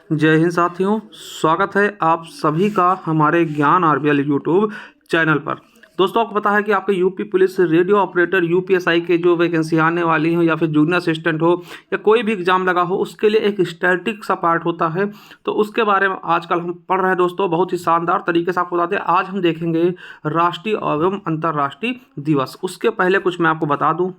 जय हिंद साथियों, स्वागत है आप सभी का हमारे ज्ञान आरबीएल यूट्यूब चैनल पर। दोस्तों, आपको पता है कि आपके UP police radio operator UPSI के जो वैकेंसी आने वाली हो या फिर जूनियर असिस्टेंट हो या कोई भी एग्जाम लगा हो, उसके लिए एक स्टैटिक सा पार्ट होता है। तो उसके बारे में आजकल हम पढ़ रहे हैं दोस्तों, बहुत ही शानदार तरीके से आपको बता दें। आज हम देखेंगे राष्ट्रीय एवं अंतर्राष्ट्रीय दिवस। उसके पहले कुछ मैं आपको बता दूं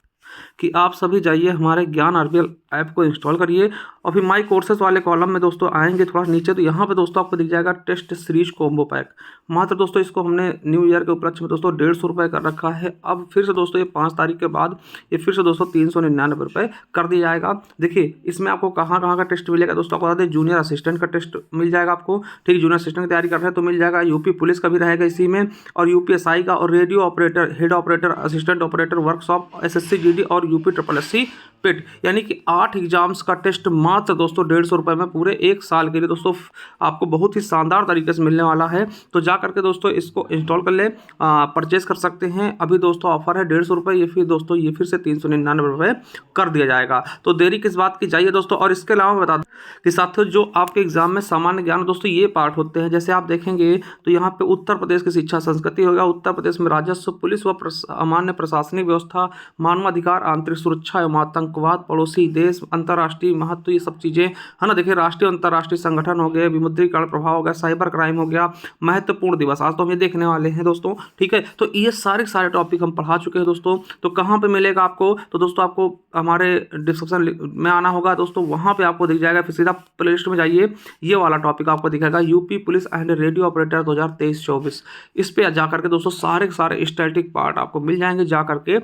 कि आप सभी जाइए हमारे ज्ञान आरबीएल ऐप को इंस्टॉल करिए और फिर माई कोर्सेज वाले कॉलम में दोस्तों आएंगे थोड़ा नीचे, तो यहाँ पे दोस्तों आपको दिख जाएगा टेस्ट सीरीज कॉम्बो पैक। मात्र दोस्तों इसको हमने न्यू ईयर के उपलक्ष्य में दोस्तों 150 रुपये कर रखा है। अब फिर से दोस्तों ये 5 तारीख के बाद ये फिर से दोस्तों 399 रुपये कर दिया जाएगा। देखिए इसमें आपको कहाँ कहाँ का टेस्ट मिलेगा दोस्तों, आपको बता दें जूनियर असिस्टेंट का टेस्ट मिल जाएगा आपको, ठीक, जूनियर असिस्टेंट की तैयारी कर रहे हैं तो मिल जाएगा। यूपी पुलिस का भी रहेगा इसी में, और यूपीएसआई का, और radio operator, head operator, assistant operator workshop, SSC GD और यूपी SSC पेट, यानी कि 8 एग्जाम्स का टेस्ट मात्र दोस्तों 150 रुपये में पूरे 1 साल के लिए दोस्तों आपको बहुत ही शानदार तरीके से मिलने वाला है। तो जा करके दोस्तों इसको इंस्टॉल कर ले, परचेज कर सकते हैं। अभी दोस्तों ऑफर है 150 रुपये, ये फिर दोस्तों ये फिर से 399 रुपये कर दिया जाएगा। तो देरी किस बात की, जाइए दोस्तों। और इसके अलावा मैं बता दूं कि साथियों जो आपके एग्जाम में सामान्य ज्ञान दोस्तों ये पार्ट होते हैं, जैसे आप देखेंगे तो यहाँ पे उत्तर प्रदेश की शिक्षा संस्कृति होगा, उत्तर प्रदेश में राजस्व, पुलिस व सामान्य प्रशासनिक व्यवस्था, मानवाधिकार, आंतरिक सुरक्षा एवं आतंकवाद, पड़ोसी देश, अंतर्राष्ट्रीय महत्व, ये सब चीजें है ना। देखिए राष्ट्रीय अंतर्राष्ट्रीय संगठन हो गए, विमुद्रीकरण प्रभाव हो गया, साइबर क्राइम हो गया, महत्वपूर्ण दिवस, आज तो हम ये देखने वाले हैं दोस्तों, ठीक है। तो ये सारे टॉपिक हम पढ़ा चुके हैं दोस्तों। तो कहाँ पे मिलेगा आपको, तो दोस्तों आपको हमारे डिस्क्रिप्शन में आना होगा दोस्तों, वहाँ पे आपको दिख जाएगा। फिर सीधा प्ले लिस्ट में जाइए, ये वाला टॉपिक आपको दिखेगा, UP police and radio operator 2023-24। इस पे जाकर के दोस्तों सारे स्टैटिक पार्ट आपको मिल जाएंगे, जा करके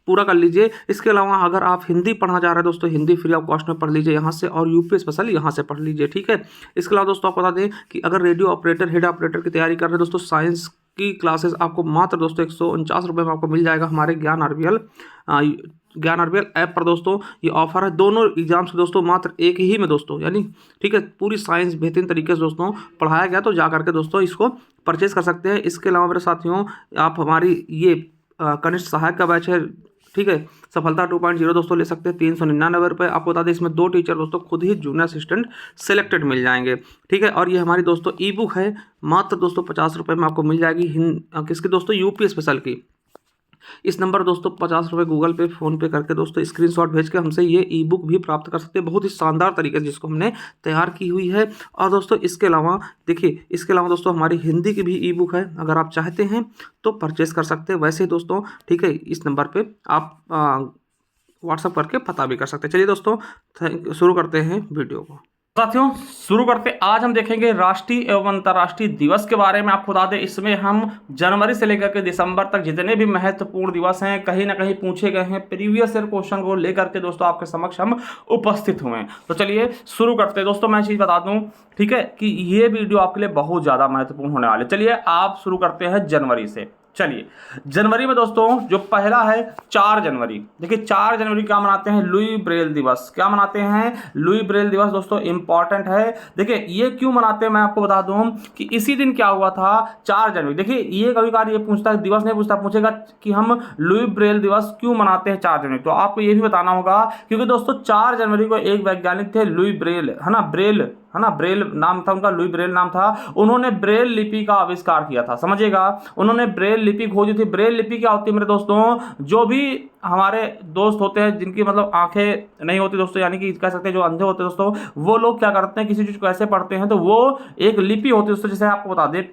पूरा कर लीजिए। इसके अलावा अगर आप हिंदी पढ़ना चाह रहे हैं दोस्तों, हिंदी फ्री ऑफ कॉस्ट में पढ़ लीजिए यहाँ से, और यूपी स्पेशल यहाँ से पढ़ लीजिए, ठीक है। इसके अलावा दोस्तों आपको बता दें कि अगर रेडियो ऑपरेटर, हेड ऑपरेटर की तैयारी कर रहे हैं दोस्तों, साइंस की क्लासेस आपको मात्र दोस्तों 149 रुपये में आपको मिल जाएगा हमारे ज्ञान आरबीएल ऐप पर दोस्तों। ये ऑफर है दोनों एग्जाम्स के दोस्तों मात्र एक ही में दोस्तों, यानी ठीक है, पूरी साइंस बेहतरीन तरीके से दोस्तों पढ़ाया गया। तो जा करके दोस्तों इसको परचेज कर सकते हैं। इसके अलावा मेरे साथियों आप हमारी ये कनिष्ठ सहायक का बैच है, ठीक है, सफलता 2.0 दोस्तों ले सकते हैं 399 रुपये। आपको बता दें इसमें 2 टीचर दोस्तों खुद ही जूनियर असिस्टेंट सेलेक्टेड मिल जाएंगे, ठीक है। और ये हमारी दोस्तों ई बुक है, मात्र दोस्तों 50 रुपये में आपको मिल जाएगी, किसकी दोस्तों, यूपी स्पेशल की। इस नंबर दोस्तों 50 रुपये गूगल पे, फोन पे करके दोस्तों स्क्रीनशॉट भेज के हमसे ये ई बुक भी प्राप्त कर सकते हैं, बहुत ही शानदार तरीके से जिसको हमने तैयार की हुई है। और दोस्तों इसके अलावा देखिए, इसके अलावा दोस्तों हमारी हिंदी की भी ई बुक है, अगर आप चाहते हैं तो परचेस कर सकते हैं वैसे ही दोस्तों, ठीक है। इस नंबर पर आप व्हाट्सअप करके पता भी कर सकते हैं। चलिए दोस्तों शुरू करते हैं वीडियो को। साथियों शुरू करते, आज हम देखेंगे राष्ट्रीय एवं अंतर्राष्ट्रीय दिवस के बारे में। आपको बता दें इसमें हम जनवरी से लेकर के दिसंबर तक जितने भी महत्वपूर्ण दिवस हैं कहीं ना कहीं पूछे गए हैं, प्रीवियस ईयर क्वेश्चन को लेकर के दोस्तों आपके समक्ष हम उपस्थित हुए हैं। तो चलिए शुरू करते हैं दोस्तों। मैं चीज बता दूं, ठीक है, कि ये वीडियो आपके लिए बहुत ज्यादा महत्वपूर्ण होने वाले। चलिए आप शुरू करते हैं जनवरी से। चलिए जनवरी में दोस्तों जो पहला है 4 जनवरी। देखिए 4 जनवरी क्या मनाते हैं, लुई ब्रेल दिवस। क्या मनाते हैं, लुई ब्रेल दिवस दोस्तों, इंपॉर्टेंट है। देखिए ये क्यों मनाते हैं मैं आपको बता दूं कि इसी दिन क्या हुआ था 4 जनवरी। देखिए ये कभी कभार ये पूछता है, दिवस नहीं पूछता, पूछेगा कि हम लुई ब्रेल दिवस क्यों मनाते हैं 4 जनवरी, तो आपको ये भी बताना होगा क्योंकि दोस्तों 4 जनवरी को एक वैज्ञानिक थे लुई ब्रेल, है ना, ब्रेल नाम था उनका, लुई ब्रेल नाम था। उन्होंने ब्रेल लिपि का आविष्कार किया था, समझिएगा, उन्होंने ब्रेल लिपि खोजी थी। ब्रेल लिपि क्या होती है मेरे दोस्तों, जो भी हमारे दोस्त होते हैं जिनकी मतलब आंखें नहीं होती दोस्तों, यानी कि कह सकते हैं जो अंधे होते हैं दोस्तों, वो लोग क्या करते हैं, किसी चीज को ऐसे पढ़ते हैं तो वो एक लिपि होती है दोस्तों। जैसे आपको बता दें,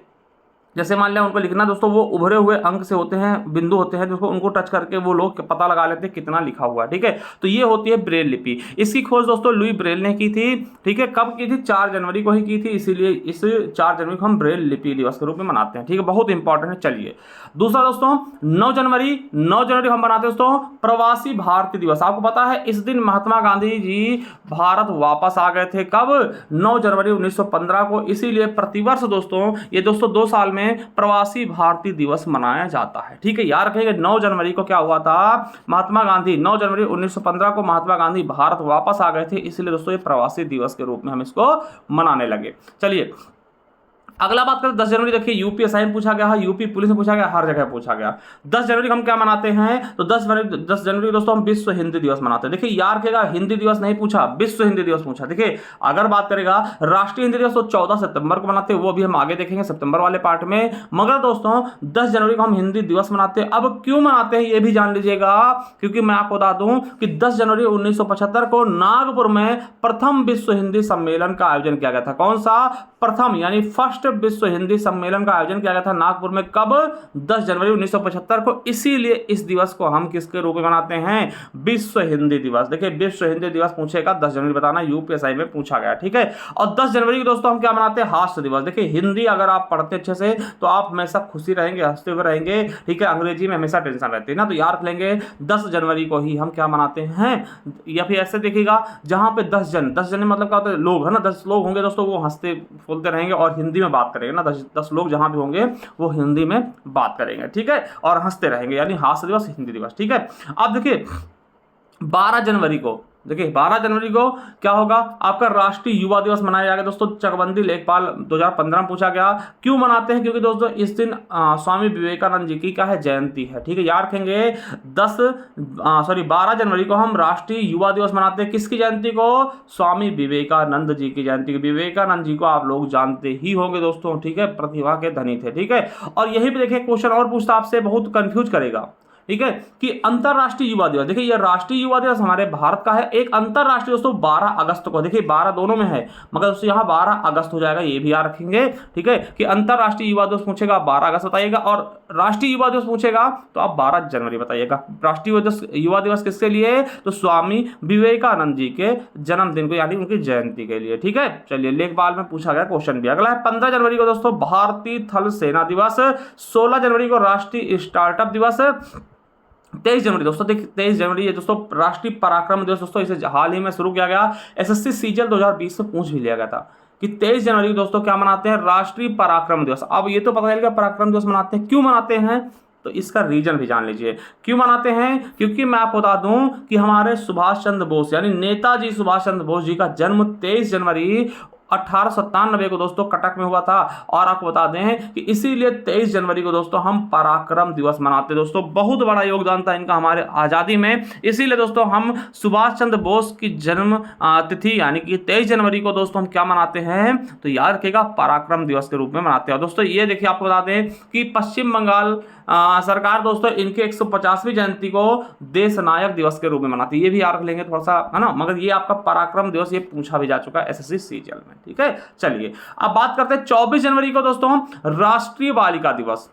जैसे मान लिया उनको लिखना दोस्तों, वो उभरे हुए अंक से होते हैं, बिंदु होते हैं दोस्तों, उनको टच करके वो लोग पता लगा लेते हैं कितना लिखा हुआ है, ठीक है। तो ये होती है ब्रेल लिपि। इसकी खोज दोस्तों लुई ब्रेल ने की थी, ठीक है। कब की थी, 4 जनवरी को ही की थी, इसीलिए इस 4 जनवरी को हम ब्रेल लिपि दिवस के रूप में मनाते हैं, ठीक है, बहुत इंपॉर्टेंट है। चलिए दूसरा दोस्तों 9 जनवरी हम मनाते हैं दोस्तों प्रवासी भारतीय दिवस। आपको पता है इस दिन महात्मा गांधी जी भारत वापस आ गए थे, कब, 9 जनवरी 1915 को। इसीलिए प्रतिवर्ष दोस्तों ये दोस्तों 2 साल में प्रवासी भारतीय दिवस मनाया जाता है, ठीक है। याद रखिएगा 9 जनवरी को क्या हुआ था, महात्मा गांधी, 9 जनवरी 1915 को महात्मा गांधी भारत वापस आ गए थे, इसलिए दोस्तों ये प्रवासी दिवस के रूप में हम इसको मनाने लगे। चलिए अगला बात करें 10 जनवरी, देखिए यूपीएसआई में पूछा गया है, यूपी पुलिस में पूछा गया, हर जगह पूछा गया। 10 जनवरी को हम क्या मनाते हैं, तो 10 जनवरी दोस्तों हम विश्व हिंदी दिवस मनाते हैं। देखिए यार कहेगा हिंदी दिवस नहीं पूछा, विश्व हिंदी दिवस पूछा। देखिए अगर बात करेगा राष्ट्रीय हिंदी दिवस तो 14 सितंबर को मनाते हैं, वो भी हम आगे देखेंगे सितंबर वाले पार्ट में। मगर दोस्तों 10 जनवरी को हम हिंदी दिवस मनाते हैं। अब क्यों मनाते हैं ये भी जान लीजिएगा, क्योंकि मैं आपको बता दूं कि 10 जनवरी 1975 को नागपुर में प्रथम विश्व हिंदी सम्मेलन का आयोजन किया गया था। कौन सा, प्रथम यानी फर्स्ट विश्व हिंदी सम्मेलन का आयोजन किया गया था नागपुर में। कब, 10 जनवरी 1975 को। इसीलिए इस दिवस को हम किसके रूप में मनाते हैं, विश्व हिंदी दिवस। देखिए विश्व हिंदी दिवस पूछेगा 10 जनवरी बताना, यूपीएसआई में पूछा गया, ठीक है। और 10 जनवरी को दोस्तों हम क्या मनाते हैं, हास्य दिवस। देखिए हिंदी अगर आप पढ़ते अच्छे से तो आप हमेशा खुशी रहेंगे, हंसते हुए रहेंगे, ठीक है। अंग्रेजी में हमेशा टेंशन रहती है ना, तो याद लेंगे 10 जनवरी को ही हम क्या मनाते हैं। या फिर ऐसे देखिएगा जहां पे 10 जन मतलब क्या होता है, लोग है ना, 10 लोग होंगे दोस्तों, वो हंसते फूलते रहेंगे और हिंदी में बात करेंगे ना। 10 लोग जहां भी होंगे वो हिंदी में बात करेंगे, ठीक है, और हंसते रहेंगे, यानी हास्य दिवस हिंदी दिवस, ठीक है। अब देखिए 12 जनवरी को, देखिए 12 जनवरी को क्या होगा, आपका राष्ट्रीय युवा दिवस मनाया जाएगा दोस्तों। चकबंदी लेखपाल 2015 में पूछा गया। क्यों मनाते हैं, क्योंकि दोस्तों इस दिन स्वामी विवेकानंद जी की क्या है, जयंती है, ठीक है। याद रखेंगे 12 जनवरी को हम राष्ट्रीय युवा दिवस मनाते हैं। किसकी जयंती को, स्वामी विवेकानंद जी की जयंती। विवेकानंद जी को आप लोग जानते ही होंगे दोस्तों, ठीक है, प्रतिभा के धनी थे, ठीक है। और यही पे देखिए क्वेश्चन और पूछता आपसे, बहुत कंफ्यूज करेगा, ठीक है, कि अंतरराष्ट्रीय युवा दिवस। देखिए यह राष्ट्रीय युवा दिवस हमारे भारत का है, एक अंतरराष्ट्रीय दोस्तों 12 अगस्त को। देखिए 12 दोनों में है, मगर दोस्तों यहाँ 12 अगस्त हो जाएगा, ये भी याद रखेंगे, ठीक है, कि अंतरराष्ट्रीय युवा दिवस पूछेगा 12 अगस्त बताइएगा, और राष्ट्रीय युवा दिवस पूछेगा तो आप 12 जनवरी बताइएगा। राष्ट्रीय युवा दिवस किसके लिए, तो स्वामी विवेकानंद जी के जन्मदिन को, यानी उनकी जयंती के लिए, ठीक है। चलिए लेखपाल में पूछा गया क्वेश्चन भी। अगला है 15 जनवरी को दोस्तों भारतीय थल सेना दिवस। 16 जनवरी को राष्ट्रीय स्टार्टअप दिवस। 23 जनवरी दोस्तों, देखिए 23 जनवरी ये दोस्तों राष्ट्रीय पराक्रम दिवस दोस्तों, इसे हाल ही में शुरू किया गया। एसएससी सीजीएल 2020 में पूछ भी लिया गया था कि 23 जनवरी को दोस्तों क्या मनाते हैं, राष्ट्रीय पराक्रम दिवस। अब ये तो पता चल गया पराक्रम दिवस मनाते हैं, क्यों मनाते हैं, तो इसका रीजन भी जान लीजिए क्यों मनाते हैं। क्योंकि मैं आपको बता दूं कि हमारे सुभाष चंद्र बोस यानी नेताजी सुभाष चंद्र बोस जी का जन्म 23 जनवरी 1897 को दोस्तों कटक में हुआ था। और आपको बता दें कि इसीलिए 23 जनवरी को दोस्तों हम पराक्रम दिवस मनाते हैं दोस्तों। बहुत बड़ा योगदान था इनका हमारे आज़ादी में, इसीलिए दोस्तों हम सुभाष चंद्र बोस की जन्म तिथि यानी कि 23 जनवरी को दोस्तों हम क्या मनाते हैं, तो याद रखिएगा पराक्रम दिवस के रूप में मनाते हैं। दोस्तों ये देखिए आपको बता दें कि पश्चिम बंगाल सरकार दोस्तों इनके 150वीं जयंती को देश नायक दिवस के रूप में मनाती है, ये भी याद रख लेंगे थोड़ा सा, है ना। मगर ये आपका पराक्रम दिवस ये पूछा भी जा चुका है एसएससी सीजीएल में, ठीक है। चलिए अब बात करते हैं 24 जनवरी को दोस्तों राष्ट्रीय बालिका दिवस।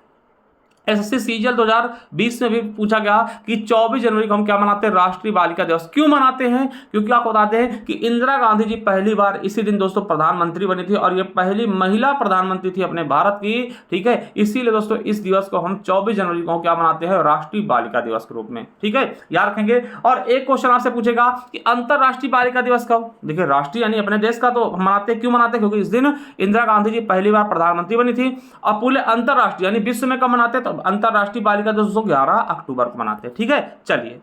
एसएससी सीजीएल 2020 में भी पूछा गया कि 24 जनवरी को हम क्या मनाते हैं, राष्ट्रीय बालिका दिवस। क्यों मनाते हैं, क्योंकि आपको बताते हैं कि इंदिरा गांधी जी पहली बार इसी दिन दोस्तों प्रधानमंत्री बनी थी और ये पहली महिला प्रधानमंत्री थी अपने भारत की, ठीक है। इसीलिए दोस्तों इस दिवस को हम 24 जनवरी को क्या मनाते हैं, राष्ट्रीय बालिका दिवस के रूप में, ठीक है, याद रखेंगे। और एक क्वेश्चन आपसे पूछेगा कि अंतरराष्ट्रीय बालिका दिवस कब। देखिए राष्ट्रीय यानी अपने देश का तो मनाते क्यों मनाते हैं, क्योंकि इस दिन इंदिरा गांधी जी पहली बार प्रधानमंत्री बनी थी। और पूरे अंतरराष्ट्रीय यानी विश्व में कब मनाते हैं, अंतरराष्ट्रीय बालिका दिवस 11 अक्टूबर को मनाते हैं, ठीक है। चलिए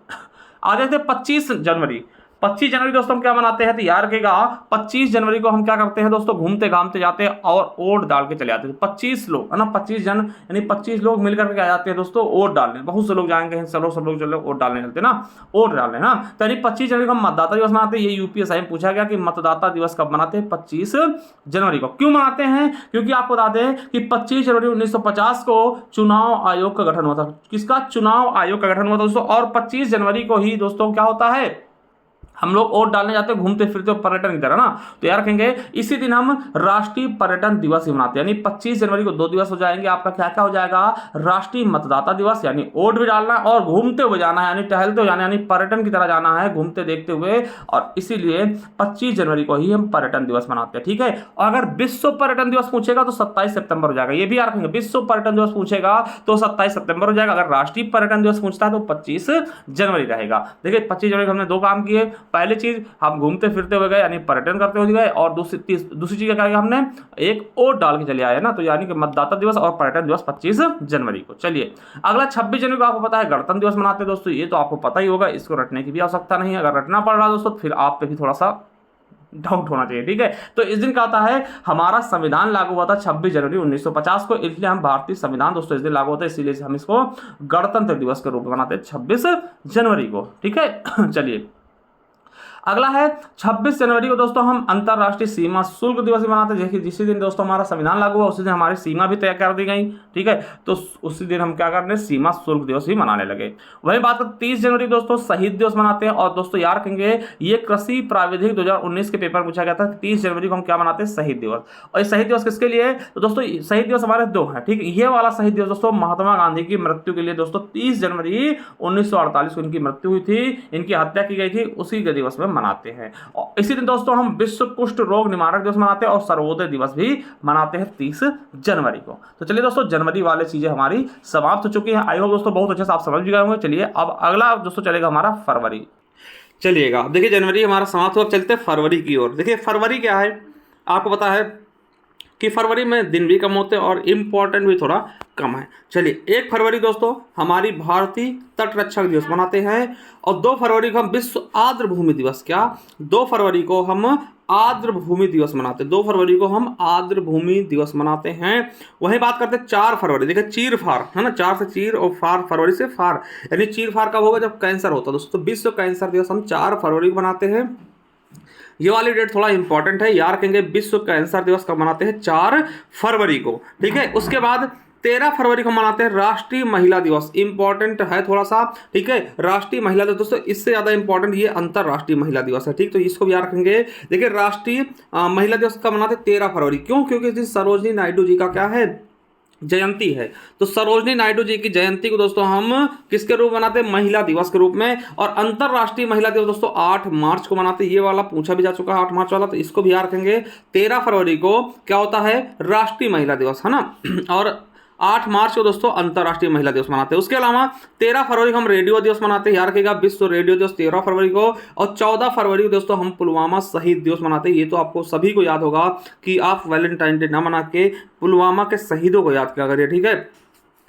आ जाते हैं 25 जनवरी। 25 जनवरी दोस्तों हम क्या मनाते हैं, तो याद रखिएगा 25 जनवरी को हम क्या करते हैं दोस्तों, घूमते घामते जाते हैं और वोट डाल के चले जाते हैं। 25 लोग है ना, 25 जन यानी 25 लोग मिलकर के आ जाते हैं दोस्तों वोट डालने। बहुत से लोग जाएंगे, सब लोग चलो वोट डालने चलते ना, वोट डालने ना। तो यानी 25 जनवरी को हम मतदाता दिवस मनाते हैं। ये यूपीएसआई में पूछा गया कि मतदाता दिवस कब मनाते हैं, 25 जनवरी को। क्यों मनाते हैं, क्योंकि आपको बता दें कि 25 जनवरी 1950 को चुनाव आयोग का गठन हुआ था। किसका, चुनाव आयोग का गठन हुआ था दोस्तों। और 25 जनवरी को ही दोस्तों क्या होता है, हम लोग वोट डालने जाते हैं, घूमते फिरते पर्यटन की तरह ना। तो यार रखेंगे इसी दिन हम राष्ट्रीय पर्यटन दिवस ही मनाते हैं। यानी 25 जनवरी को 2 दिवस हो जाएंगे। आपका क्या क्या हो जाएगा, राष्ट्रीय मतदाता दिवस यानी वोट भी डालना और घूमते हुए जाना है, यानी टहलते हुए जाना, यानी पर्यटन की तरह जाना है, घूमते देखते हुए। और इसीलिए 25 जनवरी को ही हम पर्यटन दिवस मनाते हैं, ठीक है। और अगर विश्व पर्यटन दिवस पूछेगा तो 27 सितंबर हो जाएगा। ये भी याद रखेंगे, विश्व पर्यटन दिवस पूछेगा तो 27 सितंबर हो जाएगा। अगर राष्ट्रीय पर्यटन दिवस पूछता है तो 25 जनवरी रहेगा। देखिए 25 जनवरी को हमने 2 काम किए। पहली चीज हम घूमते फिरते हुए गए यानी पर्यटन करते हुए गए, और दूसरी चीज क्या किया हमने, एक वोट डाल के चले आए ना। तो यानी कि मतदाता दिवस और पर्यटन दिवस 25 जनवरी को। चलिए अगला 26 जनवरी को आपको पता है गणतंत्र दिवस मनाते हैं दोस्तों। ये तो आपको पता ही होगा, इसको रटने की भी आवश्यकता नहीं है। अगर रटना पड़ रहा है दोस्तों फिर आप पे भी थोड़ा सा डाउट होना चाहिए, ठीक है। तो इस दिन क्या होता है, हमारा संविधान लागू हुआ था 26 जनवरी 1950 को, इसलिए हम भारतीय संविधान दोस्तों इस दिन लागू होता है, इसीलिए हम इसको गणतंत्र दिवस के रूप में मनाते हैं 26 जनवरी को, ठीक है। चलिए अगला है 26 जनवरी को दोस्तों हम अंतरराष्ट्रीय सीमा शुल्क दिवस भी मनाते हैं। जिसी दिन दोस्तों हमारा संविधान लागू हुआ उसी दिन हमारी सीमा भी तय कर दी गई, ठीक है। तो उसी दिन हम क्या करने, सीमा शुल्क दिवस भी मनाने लगे। वही बात 30 जनवरी दोस्तों शहीद दिवस मनाते हैं। और दोस्तों याद रखेंगे ये कृषि प्राविधिक 2019 के पेपर पूछा गया था, 30 जनवरी को हम क्या मनाते हैं, शहीद दिवस। और ये शहीद दिवस किसके लिए, तो दोस्तों शहीद दिवस हमारे दो है, ठीक है। ये वाला शहीद दिवस दोस्तों महात्मा गांधी की मृत्यु के लिए दोस्तों 30 जनवरी 1948 को इनकी मृत्यु हुई थी, इनकी हत्या की गई थी, उसी के दिवस में मनाते हैं। और इसी दिन दोस्तों हम विश्व कुष्ठ रोग निवारक दिवस मनाते हैं और सर्वोदय दिवस भी मनाते हैं 30 जनवरी को। तो चलिए दोस्तों जनवरी वाले चीजें हमारी समाप्त हो चुकी हैं। आई होप दोस्तों बहुत अच्छे से आप समझ भी गए होंगे। चलिए अब अगला दोस्तों चलेगा हमारा फरवरी। चलिएगा देखिए जनवरी हमारा समाप्त हुआ, चलते फरवरी की ओर। देखिए फरवरी क्या है, आपको पता है कि फरवरी में दिन भी कम होते हैं और इम्पोर्टेंट भी थोड़ा कम है। चलिए 1 फरवरी दोस्तों हमारी भारतीय तट रक्षक दिवस मनाते हैं और 2 फरवरी को हम विश्व आर्द्र भूमि दिवस, क्या 2 फरवरी को हम आर्द्र भूमि दिवस मनाते हैं, 2 फरवरी को हम आर्द्र भूमि दिवस मनाते हैं। वही बात करते हैं 4 फरवरी, देखिए चीर फार है ना, 4 से चीर और फार, फरवरी से फार, यानी चीर फार कब होगा, जब कैंसर होता है दोस्तों। विश्व कैंसर दिवस हम 4 फरवरी को मनाते हैं। ये वाली डेट थोड़ा इंपॉर्टेंट है, याद रखेंगे विश्व कैंसर दिवस कब मनाते हैं, 4 फरवरी को, ठीक है। उसके बाद 13 फरवरी को मनाते हैं राष्ट्रीय महिला दिवस, इंपॉर्टेंट है थोड़ा सा, ठीक है। राष्ट्रीय महिला दिवस दोस्तों इससे ज्यादा इंपॉर्टेंट ये अंतरराष्ट्रीय महिला दिवस है, ठीक। तो इसको भी याद रखेंगे। देखिए राष्ट्रीय महिला दिवस कब मनाते हैं, 13 फरवरी, क्यों, क्योंकि इस दिन सरोजनी नायडू जी का क्या है, जयंती है। तो सरोजनी नायडू जी की जयंती को दोस्तों हम किसके रूप में मनाते हैं, महिला दिवस के रूप में। और अंतरराष्ट्रीय महिला दिवस दोस्तों 8 मार्च को मनाते हैं। ये वाला पूछा भी जा चुका है 8 मार्च वाला, तो इसको भी याद रखेंगे। 13 फरवरी को क्या होता है, राष्ट्रीय महिला दिवस, है ना। और 8 मार्च को दोस्तों अंतरराष्ट्रीय महिला दिवस मनाते हैं। उसके अलावा 13 फरवरी को हम रेडियो दिवस मनाते हैं, याद रखिएगा विश्व रेडियो दिवस 13 फरवरी को। और 14 फरवरी को दोस्तों हम पुलवामा शहीद दिवस मनाते हैं। ये तो आपको सभी को याद होगा कि आप वैलेंटाइन डे ना मना के पुलवामा के शहीदों को याद किया करिए, ठीक है।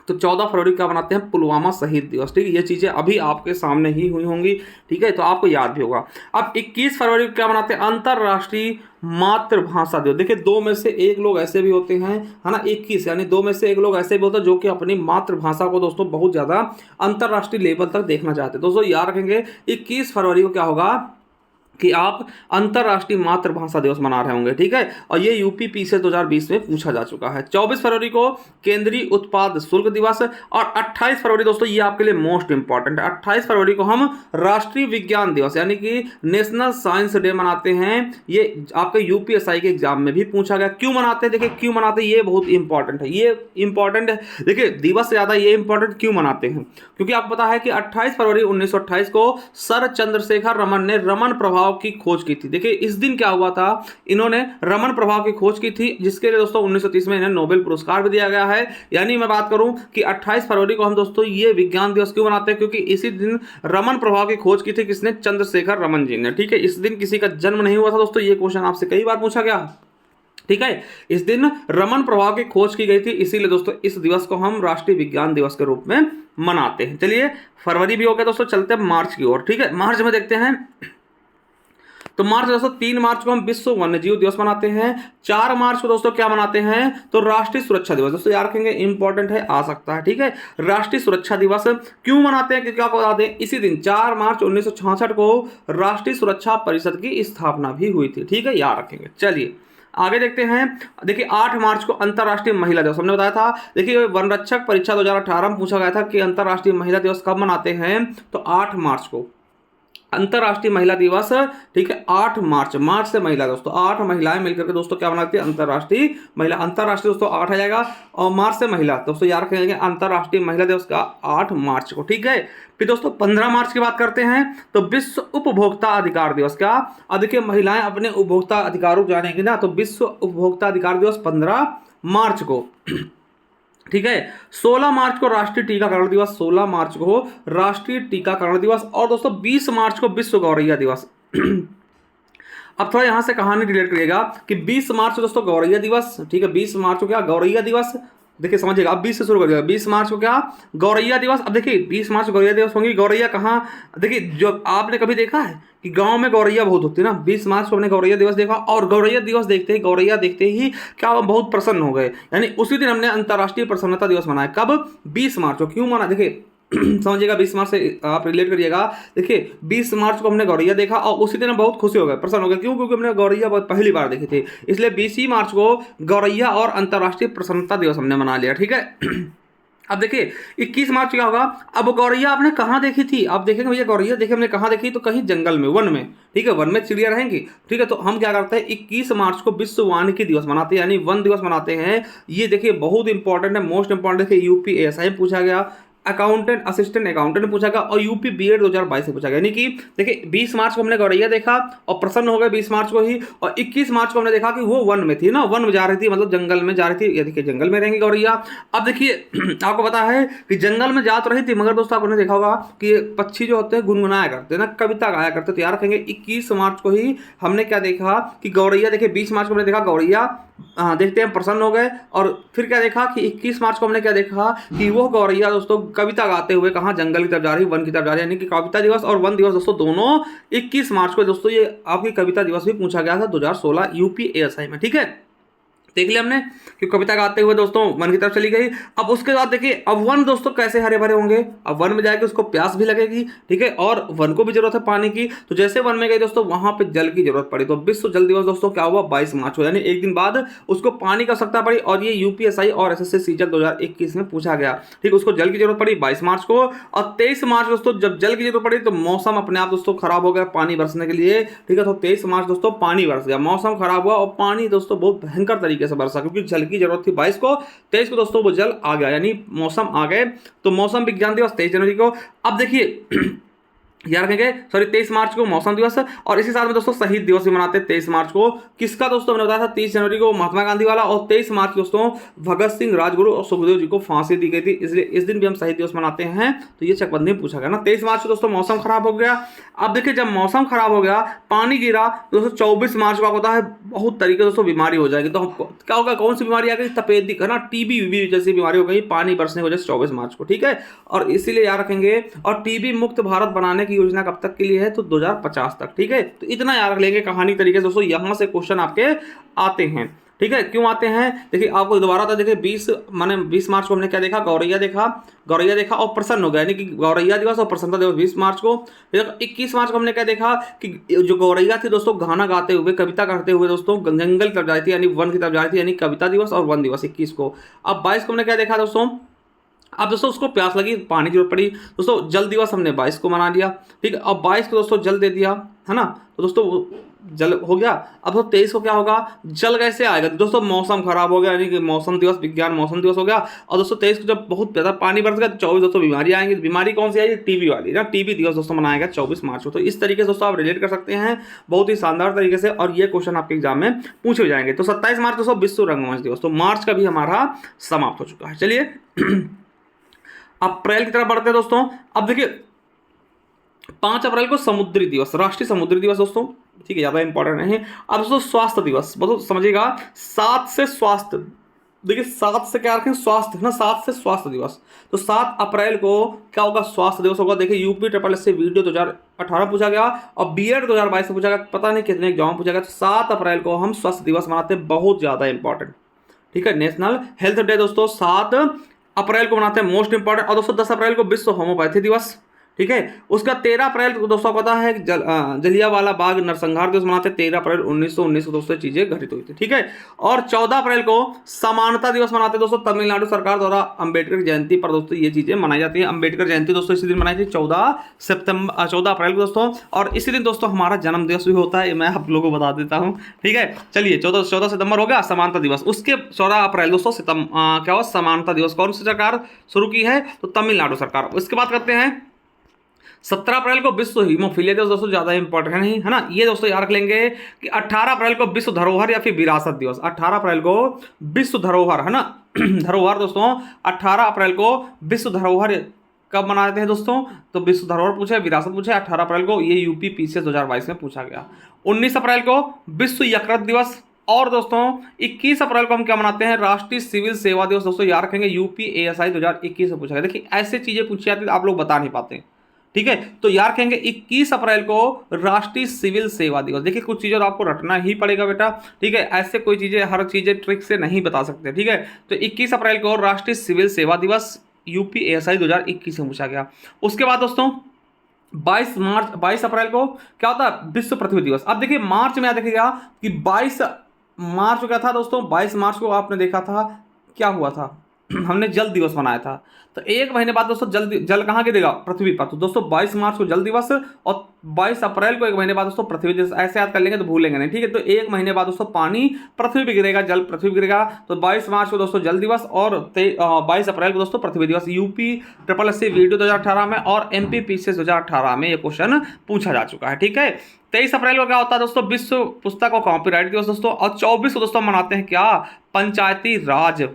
तो 14 फरवरी का मनाते हैं पुलवामा शहीद दिवस, ठीक है। ये चीज़ें अभी आपके सामने ही हुई होंगी, ठीक है, तो आपको याद भी होगा। अब 21 फरवरी को क्या मनाते हैं, अंतरराष्ट्रीय मातृभाषा दिवस। देखिए 2 में से 1 लोग ऐसे भी होते हैं, है ना, 21 यानी 2 में से 1 लोग ऐसे भी होते हैं जो कि अपनी मातृभाषा को दोस्तों बहुत ज़्यादा अंतरराष्ट्रीय लेवल तक देखना चाहते हैं। दोस्तों याद रखेंगे 21 फरवरी को क्या होगा कि आप अंतरराष्ट्रीय मातृभाषा दिवस मना रहे होंगे, ठीक है। और ये यूपीपीसीएस 2020 में पूछा जा चुका है। 24 फरवरी को केंद्रीय उत्पाद शुल्क दिवस। और 28 फरवरी दोस्तों ये आपके लिए मोस्ट इंपॉर्टेंट है, 28 फरवरी को हम राष्ट्रीय विज्ञान दिवस यानी कि नेशनल साइंस डे मनाते हैं। ये आपके यूपीएसआई के एग्जाम में भी पूछा गया, क्यों मनाते हैं, देखिए क्यों मनाते हैं, ये बहुत इंपॉर्टेंट है, ये इंपॉर्टेंट है। देखिए दिवस से ज्यादा ये इंपॉर्टेंट क्यों मनाते हैं, क्योंकि आपको पता है कि 28 फरवरी 1928 को सर चंद्रशेखर रमन ने रमन प्रभाव की खोज की थी। देखिए इस दिन क्या हुआ था, इन्होंने रमन प्रभाव की खोज की थी, जिसके लिए दोस्तों 1930 में इन्हें नोबेल पुरस्कार भी दिया गया है। यानी मैं बात करूं कि 28 फरवरी को हम दोस्तों ये विज्ञान दिवस क्यों मनाते हैं, क्योंकि इसी दिन रमन प्रभाव की खोज की थी किसने, चंद्रशेखर रमन जी ने, ठीक है। इस दिन किसी का जन्म नहीं हुआ था दोस्तों, ये क्वेश्चन आपसे कई बार पूछा गया, ठीक है। इस दिन रमन प्रभाव की खोज की गई थी, इसीलिए दोस्तों इस दिवस को हम राष्ट्रीय विज्ञान दिवस के रूप में मनाते हैं। चलिए फरवरी भी हो गया दोस्तों, चलते हैं मार्च की ओर, ठीक है। मार्च में देखते हैं, तो मार्च दोस्तों 3 मार्च को हम विश्व वन्यजीव दिवस मनाते हैं। 4 मार्च को दोस्तों क्या मनाते हैं, तो राष्ट्रीय सुरक्षा दिवस। दोस्तों याद रखेंगे इंपॉर्टेंट है, आ सकता है, ठीक है। राष्ट्रीय सुरक्षा दिवस क्यों मनाते हैं, क्योंकि आपको बता दें इसी दिन 4 मार्च 1966 को राष्ट्रीय सुरक्षा परिषद की स्थापना भी हुई थी, ठीक है, याद रखेंगे। चलिए आगे देखते हैं। देखिए 8 मार्च को अंतरराष्ट्रीय महिला दिवस, हमने बताया था। देखिए वनरक्षक परीक्षा 2018 में पूछा गया था कि अंतरराष्ट्रीय महिला दिवस कब मनाते हैं, तो 8 मार्च को अंतरराष्ट्रीय महिला दिवस, ठीक है। 8 मार्च, मार्च से महिला दोस्तों, 8 महिलाएं मिलकर के दोस्तों क्या मनाती है, अंतरराष्ट्रीय महिला। अंतरराष्ट्रीय दोस्तों 8 आ जाएगा और मार्च से महिला, दोस्तों याद रखेंगे अंतरराष्ट्रीय महिला दिवस का 8 मार्च को, ठीक है। फिर दोस्तों 15 मार्च की बात करते हैं, तो विश्व उपभोक्ता अधिकार दिवस। क्या देखिए महिलाएं अपने उपभोक्ता अधिकारों को जानेंगी ना, तो विश्व उपभोक्ता अधिकार दिवस 15 मार्च को, ठीक है। 16 मार्च को राष्ट्रीय टीकाकरण दिवस, 16 मार्च को राष्ट्रीय टीकाकरण दिवस। और दोस्तों 20 मार्च को विश्व गौरैया दिवस। अब थोड़ा यहां से कहानी रिलेट करिएगा कि 20 मार्च को दोस्तों गौरैया दिवस, ठीक है। 20 मार्च को क्या, गौरैया दिवस, देखिए समझिएगा, अब 20 से शुरू करिएगा। 20 मार्च को क्या, गौरैया दिवस। अब देखिए 20 मार्च को गौरैया दिवस होंगी। गौरैया कहाँ, देखिए जो आपने कभी देखा है कि गांव में गौरैया बहुत होती है ना, 20 मार्च को हमने गौरैया दिवस देखा, और गौरैया दिवस देखते ही, गौरैया देखते ही क्या हम बहुत प्रसन्न हो गए, यानी उसी दिन हमने अंतर्राष्ट्रीय प्रसन्नता दिवस मनाया। कब, 20 मार्च को। क्यों माना, देखिए समझिएगा, 20 मार्च से आप रिलेट करिएगा। देखिए 20 मार्च को हमने गौरैया देखा और उसी दिन हम बहुत खुशी हो गए, प्रसन्न हो गए। क्यों, क्योंकि हमने गौरैया बहुत पहली बार देखी थी, इसलिए 20 ही मार्च को गौरैया और अंतर्राष्ट्रीय प्रसन्नता दिवस हमने मना लिया। ठीक है। अब देखिए 21 मार्च क्या होगा। अब गौरैया आपने कहाँ देखी थी, आप देखेंगे भैया गौरैया देखिए हमने कहाँ देखी, तो कहीं जंगल में, वन में। ठीक है, वन में चिड़िया रहेंगी। ठीक है, तो हम क्या करते हैं, 21 मार्च को विश्व वानिकी दिवस मनाते हैं, यानी वन दिवस मनाते हैं। ये देखिए बहुत इंपॉर्टेंट है, मोस्ट इंपॉर्टेंट। देखिए यूपीएसआई पूछा गया, अकाउंटेंट असिस्टेंट अकाउंटेंट पूछा गया, और यूपी बीएड 2022 से पूछा गया। यानी कि देखिए 20 मार्च को हमने गौरैया देखा और प्रसन्न हो गए 20 मार्च को ही, और 21 मार्च को हमने देखा कि वो वन में थी ना, वन में जा रही थी, मतलब जंगल में जा रही थी। ये देखिए जंगल में रहेंगी गौरैया। अब देखिए आपको पता है कि जंगल में जा तो रही थी, मगर दोस्तों आपने देखा होगा कि पक्षी जो होते हैं गुनगुनाया करते हैं ना, कविता गाया करते। तो याद रखेंगे 21 मार्च को ही हमने क्या देखा कि गौरैया। देखिए 20 मार्च को हमने देखा गौरैया, देखते हैं प्रसन्न हो गए, और फिर क्या देखा कि 21 मार्च को हमने क्या देखा कि वो गौरैया दोस्तों कविता गाते हुए कहाँ, जंगल की तरफ जा रही, वन की तरफ जा रही है। यानी कि कविता दिवस और वन दिवस दोस्तों दोनों 21 मार्च को दोस्तों, ये आपकी कविता दिवस भी पूछा गया था 2016 यूपीएसआई में। ठीक है, देख लिया हमने कि कविता गाते हुए दोस्तों वन की तरफ चली गई। अब उसके बाद देखिए अब वन दोस्तों कैसे हरे भरे होंगे, अब वन में जाएगी उसको प्यास भी लगेगी। ठीक है, और वन को भी जरूरत है पानी की। तो जैसे वन में गई दोस्तों वहां पे जल की जरूरत पड़ी, तो विश्व जल दिवस दोस्तों क्या हुआ, 22 मार्च को, यानी एक दिन बाद उसको पानी की आवश्यकता पड़ी। और ये यूपीएसआई और एसएससी सीजल 2021 में पूछा गया। ठीक, उसको जल की जरूरत पड़ी 22 मार्च को। और 23 मार्च दोस्तों जब जल की जरूरत पड़ी तो मौसम अपने आप दोस्तों खराब हो गया पानी बरसने के लिए। ठीक है, तो 23 मार्च दोस्तों पानी बरस गया, मौसम खराब हुआ और पानी दोस्तों बहुत भयंकर तरीके से बरसा, क्योंकि जल की जरूरत थी 22 को। 23 को दोस्तों वो जल आ गया, यानी मौसम आ गए। तो मौसम विज्ञान दिवस 23 जनवरी को। अब देखिए याद रखेंगे, सॉरी 23 मार्च को मौसम दिवस, और इसी साथ में दोस्तों शहीद दिवस भी मनाते हैं 23 मार्च को। किसका दोस्तों मैंने बताया था, 30 जनवरी को महात्मा गांधी वाला, और 23 मार्च दोस्तों भगत सिंह, राजगुरु और सुखदेव जी को फांसी दी गई थी, इसलिए इस दिन भी हम शहीद दिवस मनाते हैं। तो ये चकबंदी में पूछा गया ना। 23 मार्च को दोस्तों मौसम खराब हो गया। अब देखिए जब मौसम खराब हो गया, पानी गिरा, दोस्तों 24 मार्च को होता है बहुत तरीके दोस्तों बीमारी हो जाएगी। तो क्या होगा, कौन सी बीमारी आ गई, तपेदिक है ना, टीबी जैसी बीमारी हो गई पानी बरसने की वजह से 24 मार्च को। ठीक है, और इसीलिए याद रखेंगे। और टीबी मुक्त भारत बनाने की योजना कब तक के लिए है, तो 2050 तक। ठीक है, तो इतना याद रख लेंगे कहानी तरीके से दोस्तों, यहां से क्वेश्चन आपके आते हैं। ठीक है, क्यों आते हैं, देखिए आपको दोबारा था। देखिए 20 मार्च को हमने क्या देखा, गौरैया देखा और प्रसन्न हो गया, यानी कि गौरैया दिवस और प्रसन्नता दिवस 20 मार्च को। 21 मार्च को हमने क्या देखा कि जो गौरैया थी दोस्तों गाना गाते हुए, कविता करते हुए दोस्तों जंगल की तरफ जा रही थी, यानी वन की तरफ जा रही थी, यानी कविता दिवस और वन दिवस 21 को। अब 22 को हमने क्या देखा दोस्तों, अब दोस्तों उसको प्यास लगी, पानी की जरूरत पड़ी दोस्तों, जल दिवस हमने 22 को मना लिया। ठीक है, अब 22 को दोस्तों जल दे दिया, है ना, तो दोस्तों जल हो गया। अब तो 23 को क्या होगा, जल कैसे आएगा दोस्तों, मौसम खराब हो गया, यानी कि मौसम दिवस, विज्ञान मौसम दिवस हो गया। और दोस्तों 23 को जब बहुत ज्यादा पानी बरस गया तो 24 दोस्तों बीमारी आएंगी। बीमारी कौन सी आएगी, टीबी वाली ना, टीबी दिवस दोस्तों मनाएगा 24 मार्च को। तो इस तरीके से दोस्तों आप रिलेट कर सकते हैं बहुत ही शानदार तरीके से, और ये क्वेश्चन आपके एग्जाम में पूछे जाएंगे। तो 27 मार्च दोस्तों विश्व रंगमंच दिवस, तो मार्च का भी हमारा समाप्त हो चुका है। चलिए अप्रैल की तरफ बढ़ते हैं दोस्तों। अब देखिए 5 अप्रैल को समुद्री दिवस, राष्ट्रीय समुद्री दिवस दोस्तों। ठीक है, ज्यादा इंपॉर्टेंट नहीं है। अब दोस्तों स्वास्थ्य दिवस, बहुत समझिएगा, 7 से स्वास्थ्य, देखिए 7 से क्या रखें, स्वास्थ्य ना, 7 से स्वास्थ्य दिवस। तो 7 अप्रैल को क्या होगा, स्वास्थ्य दिवस होगा। देखिए यूपी ट्रिपल एस से वीडियो 2018 पूछा गया और बीएड 2022 से पूछा गया, पता नहीं कितने एग्जाम पूछा गया। तो 7 अप्रैल को हम स्वास्थ्य दिवस मनाते हैं, बहुत ज्यादा इंपॉर्टेंट। ठीक है, नेशनल हेल्थ डे दोस्तों 7 अप्रैल को मनाते हैं, मोस्ट इंपॉर्टेंट। और दोस्तों 10 अप्रैल को विश्व होम्योपैथी दिवस। ठीक है, उसका 13 अप्रैल को दोस्तों पता है जलियांवाला बाग नरसंहार दिवस मनाते हैं, 13 अप्रैल 1919 को दोस्तों चीजें घटित हुई थी। ठीक है, और 14 अप्रैल को समानता दिवस मनाते हैं दोस्तों, तमिलनाडु सरकार द्वारा अंबेडकर जयंती पर दोस्तों ये चीजें मनाई जाती है। अंबेडकर जयंती दोस्तों इसी दिन मनाई थी 14 अप्रैल को दोस्तों। और इसी दिन दोस्तों हमारा जन्म दिवस भी होता है, मैं आप लोगों को बता देता हूँ। ठीक है, चलिए 14 सितंबर हो गया समानता दिवस। उसके 14 अप्रैल दोस्तों क्या हुआ, समानता दिवस कौन सी सरकार शुरू की है, तो तमिलनाडु सरकार। इसके बाद करते हैं 17 अप्रैल को विश्व हीमोफीलिया दिवस दोस्तों, ज्यादा इंपॉर्टेंट है नहीं, है ना। ये दोस्तों याद रख लेंगे कि 18 अप्रैल को विश्व धरोहर या फिर विरासत दिवस, 18 अप्रैल को विश्व धरोहर, है ना धरोहर दोस्तों 18 अप्रैल को विश्व धरोहर कब मनाते हैं दोस्तों, तो विश्व धरोहर पूछे, विरासत पूछे 18 अप्रैल को, ये यूपी पीसीएस 2022 में पूछा गया। 19 अप्रैल को विश्व यकृत दिवस, और दोस्तों 21 अप्रैल को हम क्या मनाते हैं, राष्ट्रीय सिविल सेवा दिवस। दोस्तों याद रखेंगे यूपीएसआई 2021 से पूछा गया। देखिए ऐसे चीजें पूछी जाती है आप लोग बता नहीं पाते, ठीक है। तो याद रखेंगे 21 अप्रैल को राष्ट्रीय सिविल सेवा दिवस। देखिए कुछ चीजें तो आपको रटना ही पड़ेगा बेटा, ठीक है। ऐसे कोई चीजें हर चीजें ट्रिक से नहीं बता सकते, ठीक है। तो 21 अप्रैल को राष्ट्रीय सिविल सेवा दिवस यूपीएसआई 2021 में पूछा गया। उसके बाद दोस्तों 22 अप्रैल को क्या होता है, विश्व पृथ्वी दिवस। अब देखिए मार्च में याद रखिएगा कि 22 मार्च को क्या था दोस्तों, 22 मार्च को आपने देखा था क्या हुआ था, हमने जल दिवस मनाया था। तो एक महीने बाद दोस्तों जल कहाँ गिरेगा, पृथ्वी पर। तो दोस्तों 22 मार्च को जल दिवस और 22 अप्रैल को एक महीने बाद दोस्तों पृथ्वी दिवस। ऐसे याद कर लेंगे तो भूलेंगे नहीं, ठीक है। तो एक महीने बाद दोस्तों पानी पृथ्वी पर गिरेगा, जल पृथ्वी पर गिरेगा। तो 22 मार्च को दोस्तों जल दिवस और 22 अप्रैल को दोस्तों पृथ्वी दिवस। UP triple S C video 2018 में और एमपी पीसीएस 2018 में ये क्वेश्चन पूछा जा चुका है, ठीक है। 23 अप्रैल को क्या होता है दोस्तों, विश्व पुस्तक और कॉपीराइट दिवस दोस्तों। और 24 को दोस्तों मनाते हैं क्या, पंचायती राज,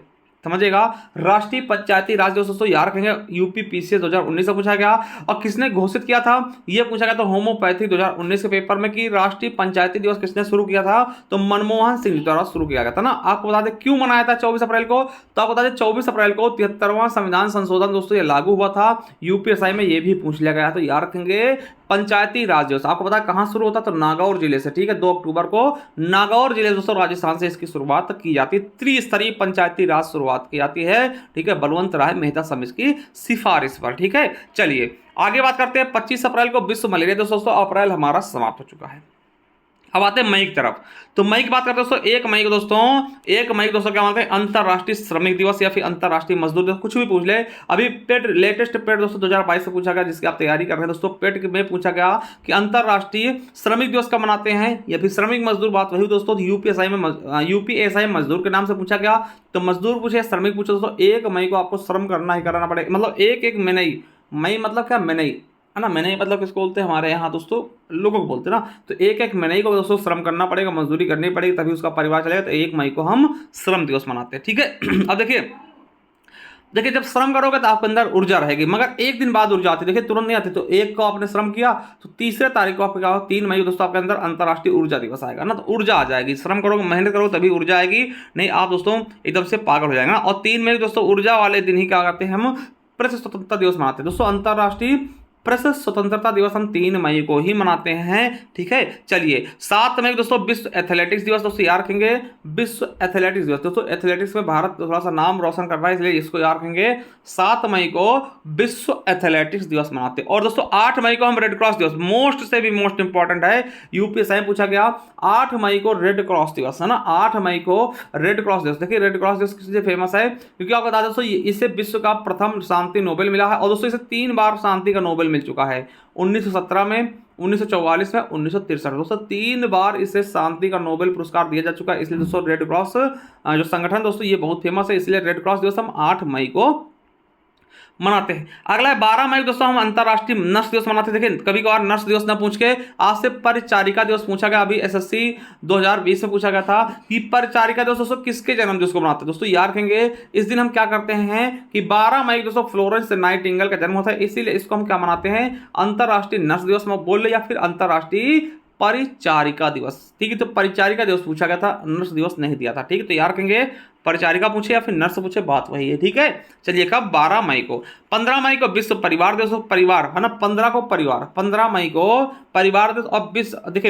समझिएगा, राष्ट्रीय पंचायती राज दिवस दोस्तों। याद रखेंगे यूपी पीसीएस 2019 से पूछा गया। और किसने घोषित किया था, यह पूछा गया था होम्योपैथी 2019 के पेपर में कि राष्ट्रीय पंचायती दिवस किसने शुरू किया था, तो मनमोहन सिंह द्वारा शुरू किया गया था ना। आपको बता दें क्यों मनाया था 24 अप्रैल को, तो आपको बता दें 24 अप्रैल को 73वां संविधान संशोधन दोस्तों ये लागू हुआ था। यूपीएसआई में ये भी पूछ लिया गया। तो याद रखेंगे पंचायती राज दिवस आपको पता है कहां शुरू होता है, तो नागौर जिले से, ठीक है। 2 अक्टूबर को नागौर जिले दोस्तों राजस्थान से इसकी शुरुआत की जाती है। त्रिस्तरीय पंचायती राज शुरुआत की जाती है, ठीक है, बलवंत राय मेहता समिति की सिफारिश पर, ठीक है। चलिए आगे बात करते हैं। 25 अप्रैल को विश्व मलेरिया दिवस दोस्तों। अप्रैल हमारा समाप्त हो चुका है, अब आते हैं मई की तरफ। तो मई की बात करते हैं दोस्तों, 1 मई को दोस्तों क्या मानते हैं, अंतरराष्ट्रीय श्रमिक दिवस या फिर अंतरराष्ट्रीय मजदूर दिवस, कुछ भी पूछ ले। अभी पेट लेटेस्ट पेट दोस्तों 2022 से पूछा गया, जिसकी आप तैयारी कर रहे हैं दोस्तों। पेट में पूछा गया कि अंतरराष्ट्रीय श्रमिक दिवस कब मनाते हैं, या फिर श्रमिक मजदूर, बात वही दोस्तों। यूपीएसआई मजदूर के नाम से पूछा गया। तो मजदूर पूछे श्रमिक पूछे दोस्तों, 1 मई को आपको श्रम करना ही कराना पड़ेगा। मतलब एक मई, मई मतलब क्या, मई है ना। मैंने मतलब किसको बोलते हैं हमारे यहाँ दोस्तों, लोगों को बोलते हैं ना। तो 1 मई को दोस्तों श्रम करना पड़ेगा, मजदूरी करनी पड़ेगी, तभी उसका परिवार चलेगा। तो 1 मई को हम श्रम दिवस मनाते हैं, ठीक है। अब देखिए जब श्रम करोगे तो आपके अंदर ऊर्जा रहेगी, मगर एक दिन बाद ऊर्जा आती है, देखिए तुरंत नहीं आती। तो 1 को आपने श्रम किया तो तीसरे तारीख को आपका क्या होगा, 3 मई को दोस्तों आपके अंदर अंतरराष्ट्रीय ऊर्जा दिवस आएगा ना। तो ऊर्जा आ जाएगी, श्रम करोगे मेहनत करोगे तभी ऊर्जा आएगी, नहीं आप दोस्तों एकदम से पागल हो जाएंगे ना। और 3 मई दोस्तों ऊर्जा वाले दिन ही क्या करते हैं, हम प्रेस स्वतंत्रता दिवस मनाते हैं दोस्तों। अंतरराष्ट्रीय प्रेस स्वतंत्रता दिवस हम 3 मई को ही मनाते हैं, ठीक है। चलिए 7 मई को दोस्तों विश्व एथलेटिक्स दिवस दोस्तों। याद रखेंगे विश्व एथलेटिक्स दिवस दोस्तों। एथलेटिक्स में भारत थोड़ा सा नाम रोशन कर रहा है, इसलिए इसको याद रखेंगे। 7 मई को विश्व एथलेटिक्स दिवस मनाते हैं। और दोस्तों 8 मई को हम रेड क्रॉस दिवस, मोस्ट से भी मोस्ट इंपॉर्टेंट है, यूपीएसआई में पूछा गया। 8 मई को रेड क्रॉस दिवस है ना, 8 मई को रेड क्रॉस दिवस। देखिए रेड क्रॉस दिवस किस लिए फेमस है, क्योंकि आपको बता दें दोस्तों इसे विश्व का प्रथम शांति नोबेल मिला है। और दोस्तों इसे 3 बार शांति का नोबेल मिल चुका है, 1917 में, 1944 में, 1963 दोस्तों। 3 बार इसे शांति का नोबेल पुरस्कार दिया जा चुका है। इसलिए दोस्तों रेड क्रॉस जो संगठन दोस्तों ये बहुत फेमस है, इसलिए रेड क्रॉस दिवस हम 8 मई को मनाते हैं। अगला है 12 मई दोस्तों हम अंतरराष्ट्रीय नर्स दिवस मनाते हैं। देखिए कभी कभार नर्स दिवस ना पूछ के आज से परिचारिका दिवस पूछा गया। अभी एसएससी 2020 में पूछा गया था कि परिचारिका दिवस दोस्तों किसके जन्म दिवस को मनाते हैं। दोस्तों याद रखेंगे इस दिन हम क्या करते हैं कि 12 मई दोस्तों फ्लोरेंस नाइटिंगेल का जन्म होता है, इसीलिए इसको हम क्या मनाते हैं, अंतरराष्ट्रीय नर्स दिवस में बोल रहे या फिर अंतरराष्ट्रीय परिचारिका दिवस, ठीक है। तो परिचारिका दिवस पूछा गया था, नर्स दिवस नहीं दिया था, ठीक है। तो याद रखेंगे परिचारिका पूछे या फिर नर्स पूछे, बात वही है, ठीक है। चलिए कब, 12 मई को। 15 मई को विश्व परिवार दिवस, परिवार है ना, 15 को परिवार, 15 मई को परिवार दिवस। और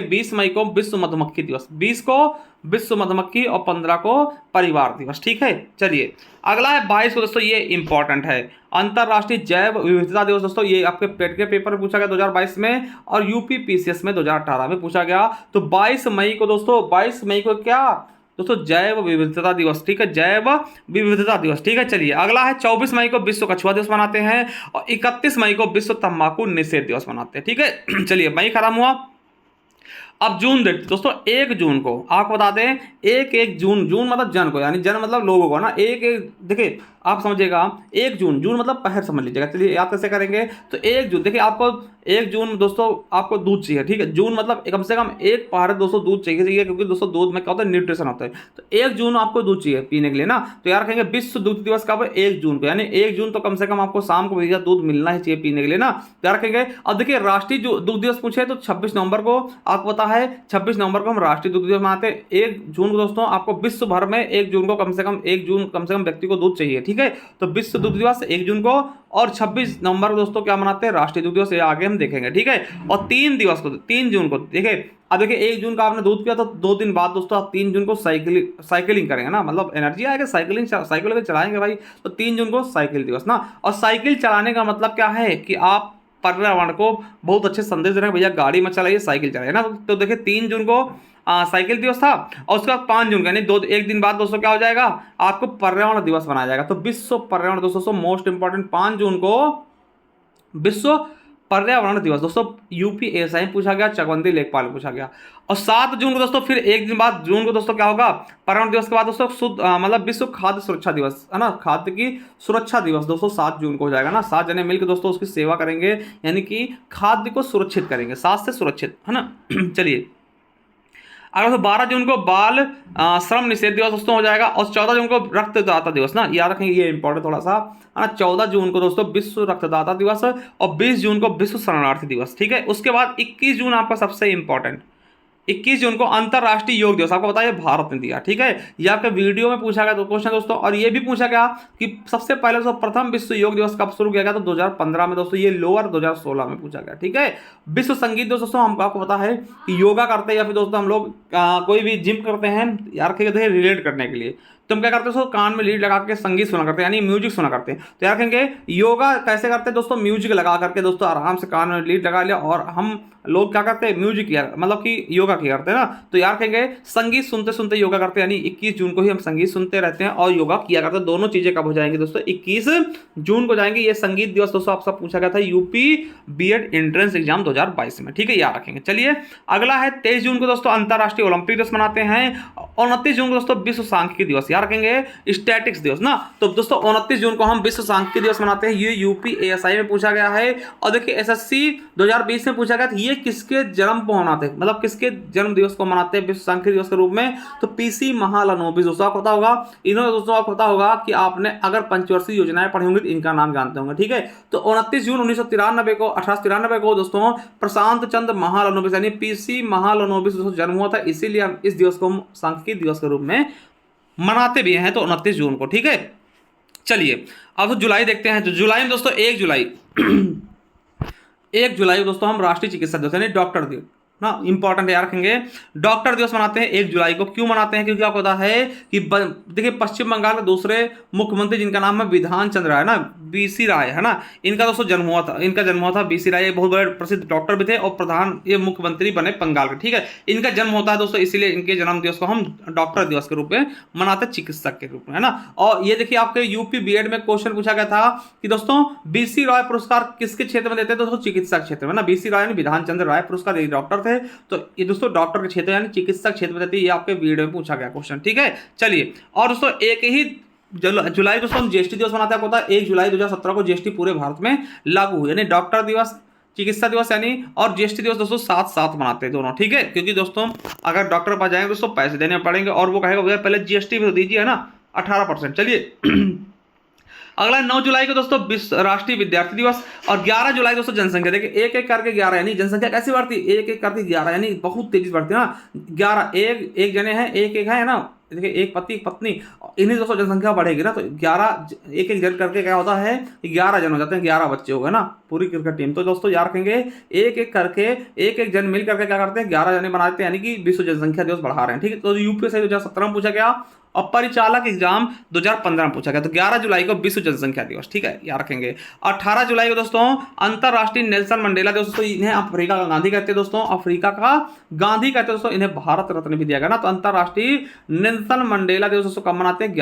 20 मई को विश्व मधुमक्खी दिवस, 20 को विश्व मधुमक्खी और 15 को परिवार दिवस, ठीक है। चलिए अगला है 22 को दोस्तों, ये इंपॉर्टेंट है, अंतरराष्ट्रीय जैव विविधता दिवस दोस्तों। ये आपके पेट के पेपर में पूछा गया 2022 में और यूपी पीसीएस में 2018 में पूछा गया। तो 22 मई को दोस्तों, 22 मई को क्या दोस्तों, जैव विविधता दिवस, ठीक है, जैव विविधता दिवस, ठीक है। चलिए अगला है 24 मई को विश्व कछुआ दिवस मनाते हैं और 31 मई को विश्व तंबाकू निषेध दिवस मनाते हैं, ठीक है। चलिए मई खत्म हुआ, अब जून देखते दोस्तों। 1 जून को आपको बता दें, 1 जून, जून मतलब जन को, यानी जन मतलब लोगों को ना। देखिए आप समझिएगा 1 जून, जून मतलब पहर समझ लीजिएगा। चलिए याद कैसे करेंगे, तो 1 जून देखिए आपको 1 जून दोस्तों आपको दूध चाहिए, ठीक है। जून मतलब कम से कम 1 पहाड़ दोस्तों दूध चाहिए, क्योंकि दोस्तों दूध में क्या होता है, न्यूट्रिशन होता है। तो 1 जून आपको दूध चाहिए पीने के लिए ना, तो यार कहेंगे विश्व दूध दिवस कब है, 1 जून को, यानी 1 जून तो कम से कम आपको शाम को भैया दूध मिलना ही चाहिए पीने के लिए ना, तो यार कहेंगे। अब देखिए राष्ट्रीय दूध दिवस पूछे तो 26 नवंबर को आपको पता है, 26 नवंबर को हम राष्ट्रीय दूध दिवस मनाते हैं। 1 जून को दोस्तों आपको विश्व भर में 1 जून को कम से कम 1 जून कम से कम व्यक्ति को दूध चाहिए, ठीक है। तो विश्व दूध दिवस 1 जून को, और 26 नवंबर को दोस्तों क्या मनाते हैं, राष्ट्रीय दूध दिवस, ये आगे हम देखेंगे, ठीक है। और 3 दिवस को 3 जून को देखिए, अब देखिए 1 जून का आपने दूध पिया तो 2 दिन बाद दोस्तों आप 3 जून को साइकिलिंग करेंगे ना, मतलब एनर्जी आएगा, साइकिल चलाएंगे भाई, तो 3 जून को साइकिल दिवस ना। और साइकिल चलाने का मतलब क्या है कि आप पर्यावरण को बहुत अच्छे संदेश दे रहे हैं, भैया गाड़ी मत चलाइए, साइकिल चलाइए ना। तो देखिए 3 जून को साइकिल दिवस था, और उसके बाद 5 जून का यानी 1 दिन बाद दोस्तों क्या हो जाएगा, आपको पर्यावरण दिवस मनाया जाएगा। तो विश्व पर्यावरण दोस्तों मोस्ट इंपॉर्टेंट 5 जून को विश्व पर्यावरण दिवस दोस्तों, यूपीएसआई पूछा गया, चकबंदी लेखपाल पूछा गया। और 7 जून को दोस्तों फिर 1 दिन बाद जून को दोस्तों क्या होगा, पर्यावरण दिवस के बाद दोस्तों मतलब विश्व खाद्य सुरक्षा दिवस है ना, खाद्य की सुरक्षा दिवस दोस्तों 7 जून को हो जाएगा ना। 7 जने मिलकर दोस्तों उसकी सेवा करेंगे, यानी कि खाद्य को सुरक्षित करेंगे, 7 से सुरक्षित है ना। चलिए अगर तो 12 जून को बाल श्रम निषेध दिवस दोस्तों हो जाएगा, और 14 जून को रक्तदाता दिवस ना, याद रखेंगे ये इंपॉर्टेंट थोड़ा सा है ना। 14 जून को दोस्तों विश्व रक्तदाता दिवस, और 20 जून को विश्व शरणार्थी दिवस, ठीक है। उसके बाद 21 जून आपका सबसे इंपॉर्टेंट, 21 जून को अंतरराष्ट्रीय योग दिवस, आपको बताइए भारत ने दिया, ठीक है। ये आपके वीडियो में पूछा गया क्वेश्चन दोस्तों, और ये भी पूछा गया कि सबसे पहले दोस्तों प्रथम विश्व योग दिवस कब शुरू किया गया, तो 2015 में दोस्तों, ये लोअर 2016 में पूछा गया, ठीक है। विश्व संगीत दिवस दोस्तों, हमको आपको पता है कि योगा करते हैं या फिर दोस्तों हम लोग कोई भी जिम करते हैं यार रिलेट करने के लिए, तो हम क्या करते हैं दोस्तों, कान में लीड लगा के संगीत सुना करते हैं, यानी म्यूजिक सुना करते हैं। तो यार कहेंगे योगा कैसे करते हैं दोस्तों, म्यूजिक लगा करके दोस्तों आराम से कान में लीड लगा लिया, और हम लोग क्या करते हैं, म्यूजिक किया मतलब कि योगा किया करते हैं ना। तो यार कहेंगे संगीत सुनते सुनते योगा करते हैं, यानी 21 जून को ही हम संगीत सुनते रहते हैं और योगा किया करते हैं। दोनों चीजें कब हो जाएंगी दोस्तों, 21 जून को जाएंगे। ये संगीत दिवस दोस्तों आपसे पूछा गया था यूपी बीएड एंट्रेंस एग्जाम 2022 में, ठीक है, याद रखेंगे। चलिए अगला है 23 जून को दोस्तों अंतरराष्ट्रीय ओलंपिक दिवस मनाते हैं, और 29 जून को दोस्तों विश्व सांख्यिकी दिवस, याद रखेंगे स्टैटिक्स दिवस ना। तो दोस्तों 29 जून को हम विश्व सांख्यिकी दिवस मनाते हैं, ये यूपीएसआई में पूछा गया है। और देखिए एसएससी 2020 में पूछा गया था, ये किसके जन्म को मनाते हैं, मतलब किसके जन्म दिवस को मनाते हैं विश्व सांख्यिकी दिवस के रूप में, तो पीसी महालनोबिस दोस्तों, आपको पता होगा। इन्होंने दोस्तों आपको पता होगा कि आपने अगर पंचवर्षीय योजनाएं पढ़ी होंगी तो इनका नाम जानते होंगे, ठीक है। तो 29 जून 1893 को दोस्तों प्रशांत चंद्र महालनोबिस यानी पीसी महालनोबिस दोस्तों जन्म हुआ था, इसीलिए हम इस दिवस को सांख्यिकी दिवस के रूप में मनाते भी हैं, तो 29 जून को, ठीक है। चलिए अब तो जुलाई देखते हैं, तो जुलाई में दोस्तों 1 जुलाई 1 जुलाई को दोस्तों हम राष्ट्रीय चिकित्सा दिवस यानी डॉक्टर दिवस ना, इंपॉर्टेंट याद रखेंगे। डॉक्टर दिवस मनाते हैं 1 जुलाई को, क्यों मनाते हैं, क्योंकि आपको पता है कि देखिए पश्चिम बंगाल के दूसरे मुख्यमंत्री जिनका नाम है विधान चंद्र राय ना, बीसी राय है ना, इनका दोस्तों जन्म हुआ था। बीसी राय बहुत बड़े प्रसिद्ध डॉक्टर भी थे और प्रधान ये मुख्यमंत्री बने बंगाल के, ठीक है। इनका जन्म होता है दोस्तों, इसीलिए इनके जन्म दिवस को हम डॉक्टर दिवस के रूप में मनाते हैं, चिकित्सक के रूप में, है ना। और ये देखिए आपके यूपी बीएड में क्वेश्चन पूछा गया था कि दोस्तों बीसी राय पुरस्कार किसके क्षेत्र में देते हैं, दोस्तों चिकित्सा क्षेत्र में ना। बीसी राय यानी विधान चंद्र राय पुरस्कार, ये डॉक्टर थे, तो ये दोस्तों डॉक्टर के क्षेत्र यानी चिकित्सक क्षेत्र में देते हैं, ये आपके वीडियो में पूछा गया क्वेश्चन, ठीक है। चलिए और दोस्तों एक ही जुलाई दोस्तों हम जीएसटी दिवस मनाते हैं, आपको पता है 1 जुलाई 2017 को जीएसटी पूरे भारत में लागू हुई, यानी डॉक्टर दिवस, चिकित्सा दिवस यानी और जीएसटी दिवस दोस्तों साथ साथ मनाते हैं दोनों, ठीक है। क्योंकि दोस्तों अगर डॉक्टर पास जाएंगे दोस्तों पैसे देने पड़ेंगे, और वो कहेगा भैया पहले जीएसटी भी तो दीजिए, है ना, 18%। चलिए अगला 9 जुलाई को दोस्तों राष्ट्रीय विद्यार्थी दिवस, और 11 जुलाई दोस्तों जनसंख्या, देखिए एक एक करके 11, यानी जनसंख्या कैसी बढ़ती है, एक एक करके 11, यानी बहुत तेजी से बढ़ती है ना। 11 एक जने हैं, एक है ना, देखिए एक पति एक पत्नी, इन्हीं दोस्तों जनसंख्या बढ़ेगी ना, तो 11 एक जन करके क्या होता है, 11 जन हो जाते हैं, 11 बच्चे हो गए ना पूरी क्रिकेट टीम। तो दोस्तों याद रखेंगे एक एक करके एक जन मिल करके क्या करते हैं, 11 जने बनाते हैं, यानी कि विश्व जनसंख्या दिवस बढ़ा रहे हैं, ठीक है। तो यूपीएससी 2017 में पूछा गया, और परिचालक एग्जाम 2015 में पूछा गया। तो 11 जुलाई को विश्व जनसंख्या दिवस, ठीक है, याद रखेंगे। 18 जुलाई को दोस्तों अंतरराष्ट्रीय नेल्सन मंडेला दिवस, दोस्तों इन्हें अफ्रीका का गांधी कहते हैं दोस्तों, अफ्रीका का गांधी कहते हैं दोस्तों, इन्हें भारत रत्न भी दिया गया ना। तो अंतरराष्ट्रीय नेल्सन मंडेला दिवस दोस्तों कब मनाते हैं,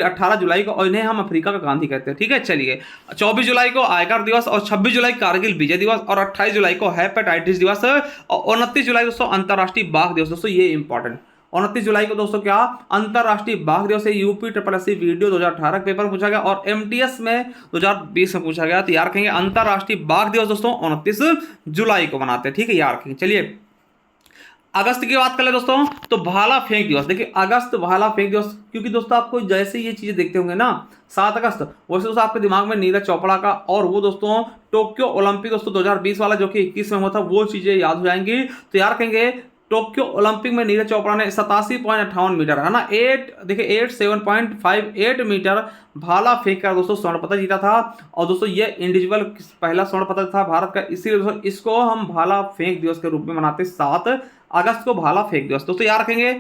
18 जुलाई को, और इन्हें हम अफ्रीका का गांधी कहते हैं, ठीक है। चलिए 24 जुलाई को आयकर दिवस, और 26 जुलाई कारगिल विजय दिवस, और 28 जुलाई को हेपेटाइटिस दिवस, और 29 जुलाई दोस्तों अंतरराष्ट्रीय बाघ दिवस, दोस्तों ये इंपॉर्टेंट 29 जुलाई को दोस्तों क्या अंतरराष्ट्रीय बाघ दिवस है। यूपी SSC वीडियो 2018 पेपर पूछा गया और MTS में 2020 में पूछा गया। तो याद रखेंगे अंतरराष्ट्रीय बाघ दिवस दोस्तों 29 जुलाई को मनाते हैं, ठीक है, याद रखेंगे। चलिए अगस्त की बात कर ले दोस्तों, तो भाला फेंक दिवस। देखिए अगस्त भाला फेंक दिवस, क्योंकि दोस्तों आपको जैसे ये चीजें देखते होंगे ना 7 अगस्त, वैसे दोस्तों आपके दिमाग में नीरज चोपड़ा का और वो दोस्तों टोक्यो ओलंपिक दोस्तों 2020 वाला जो कि 21 में हुआ था, वो चीजें याद हो जाएंगी। तो याद रखेंगे टोक्यो ओलंपिक में नीरज चोपड़ा ने 87.58 मीटर है ना 87.58 मीटर भाला फेंक कर दोस्तों स्वर्ण पदक जीता था। और दोस्तों ये इंडिविजुअल पहला स्वर्ण पदक था भारत का, इसीलिए दोस्तों इसको हम भाला फेंक दिवस के रूप में मनाते 7 अगस्त को भाला फेंक दिवस। दोस्तों याद रखेंगे